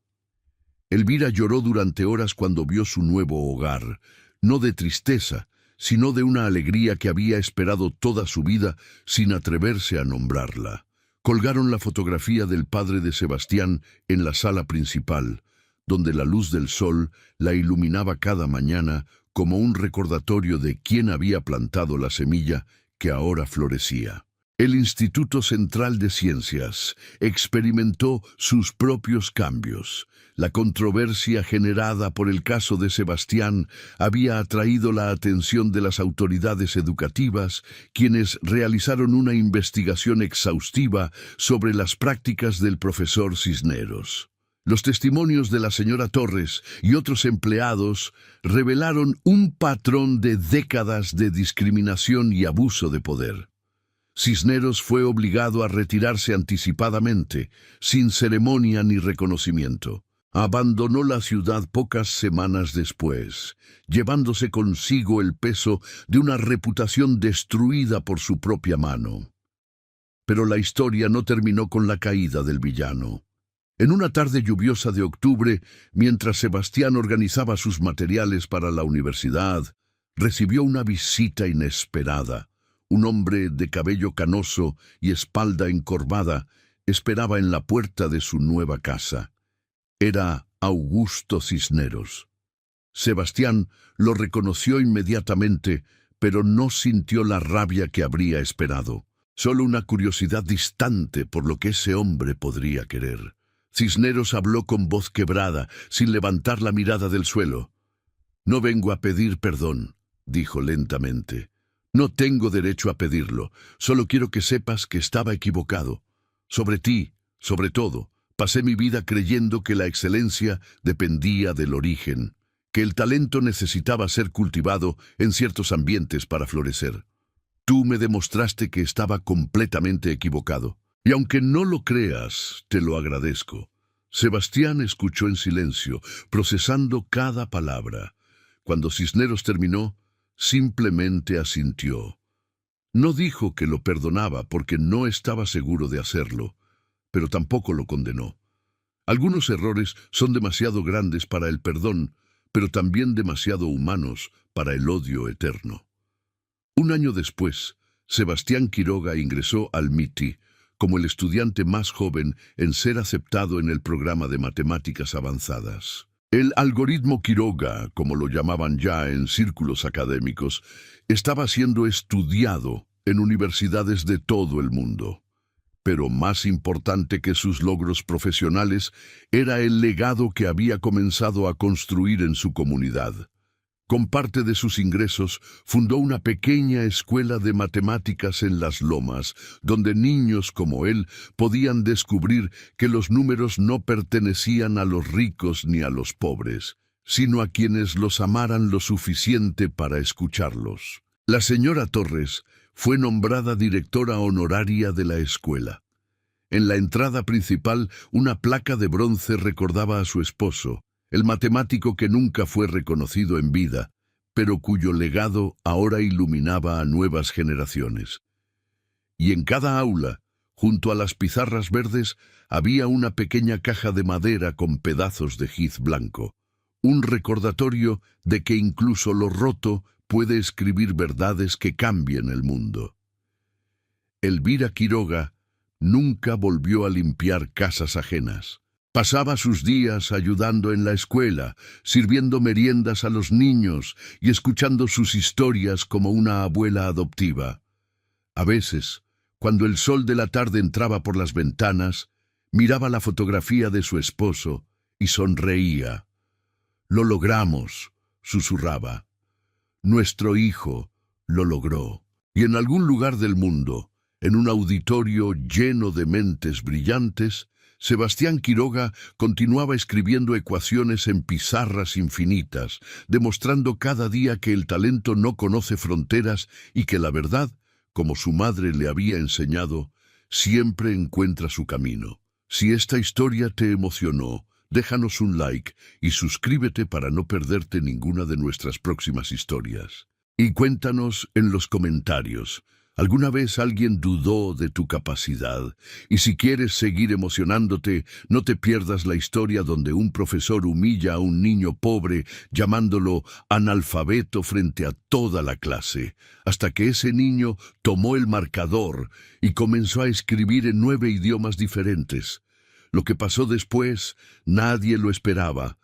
S1: Elvira lloró durante horas cuando vio su nuevo hogar, no de tristeza, sino de una alegría que había esperado toda su vida sin atreverse a nombrarla. Colgaron la fotografía del padre de Sebastián en la sala principal, donde la luz del sol la iluminaba cada mañana como un recordatorio de quién había plantado la semilla que ahora florecía. El Instituto Central de Ciencias experimentó sus propios cambios. La controversia generada por el caso de Sebastián había atraído la atención de las autoridades educativas, quienes realizaron una investigación exhaustiva sobre las prácticas del profesor Cisneros. Los testimonios de la señora Torres y otros empleados revelaron un patrón de décadas de discriminación y abuso de poder. Cisneros fue obligado a retirarse anticipadamente, sin ceremonia ni reconocimiento. Abandonó la ciudad pocas semanas después, llevándose consigo el peso de una reputación destruida por su propia mano. Pero la historia no terminó con la caída del villano. En una tarde lluviosa de octubre, mientras Sebastián organizaba sus materiales para la universidad, recibió una visita inesperada. Un hombre de cabello canoso y espalda encorvada esperaba en la puerta de su nueva casa. Era Augusto Cisneros. Sebastián lo reconoció inmediatamente, pero no sintió la rabia que habría esperado. Solo una curiosidad distante por lo que ese hombre podría querer. Cisneros habló con voz quebrada, sin levantar la mirada del suelo. «No vengo a pedir perdón», dijo lentamente. «No tengo derecho a pedirlo. Solo quiero que sepas que estaba equivocado. Sobre ti, sobre todo, pasé mi vida creyendo que la excelencia dependía del origen, que el talento necesitaba ser cultivado en ciertos ambientes para florecer. Tú me demostraste que estaba completamente equivocado. Y aunque no lo creas, te lo agradezco». Sebastián escuchó en silencio, procesando cada palabra. Cuando Cisneros terminó, simplemente asintió. No dijo que lo perdonaba porque no estaba seguro de hacerlo, pero tampoco lo condenó. Algunos errores son demasiado grandes para el perdón, pero también demasiado humanos para el odio eterno. Un año después, Sebastián Quiroga ingresó al MITI como el estudiante más joven en ser aceptado en el programa de matemáticas avanzadas. El algoritmo Quiroga, como lo llamaban ya en círculos académicos, estaba siendo estudiado en universidades de todo el mundo. Pero más importante que sus logros profesionales era el legado que había comenzado a construir en su comunidad. Con parte de sus ingresos, fundó una pequeña escuela de matemáticas en Las Lomas, donde niños como él podían descubrir que los números no pertenecían a los ricos ni a los pobres, sino a quienes los amaran lo suficiente para escucharlos. La señora Torres fue nombrada directora honoraria de la escuela. En la entrada principal, una placa de bronce recordaba a su esposo, el matemático que nunca fue reconocido en vida, pero cuyo legado ahora iluminaba a nuevas generaciones. Y en cada aula, junto a las pizarras verdes, había una pequeña caja de madera con pedazos de jiz blanco, un recordatorio de que incluso lo roto puede escribir verdades que cambien el mundo. Elvira Quiroga nunca volvió a limpiar casas ajenas. Pasaba sus días ayudando en la escuela, sirviendo meriendas a los niños y escuchando sus historias como una abuela adoptiva. A veces, cuando el sol de la tarde entraba por las ventanas, miraba la fotografía de su esposo y sonreía. «Lo logramos», susurraba. «Nuestro hijo lo logró». Y en algún lugar del mundo, en un auditorio lleno de mentes brillantes, Sebastián Quiroga continuaba escribiendo ecuaciones en pizarras infinitas, demostrando cada día que el talento no conoce fronteras y que la verdad, como su madre le había enseñado, siempre encuentra su camino. Si esta historia te emocionó, déjanos un like y suscríbete para no perderte ninguna de nuestras próximas historias. Y cuéntanos en los comentarios, ¿alguna vez alguien dudó de tu capacidad? Y si quieres seguir emocionándote, no te pierdas la historia donde un profesor humilla a un niño pobre llamándolo analfabeto frente a toda la clase, hasta que ese niño tomó el marcador y comenzó a escribir en 9 idiomas diferentes. Lo que pasó después, nadie lo esperaba,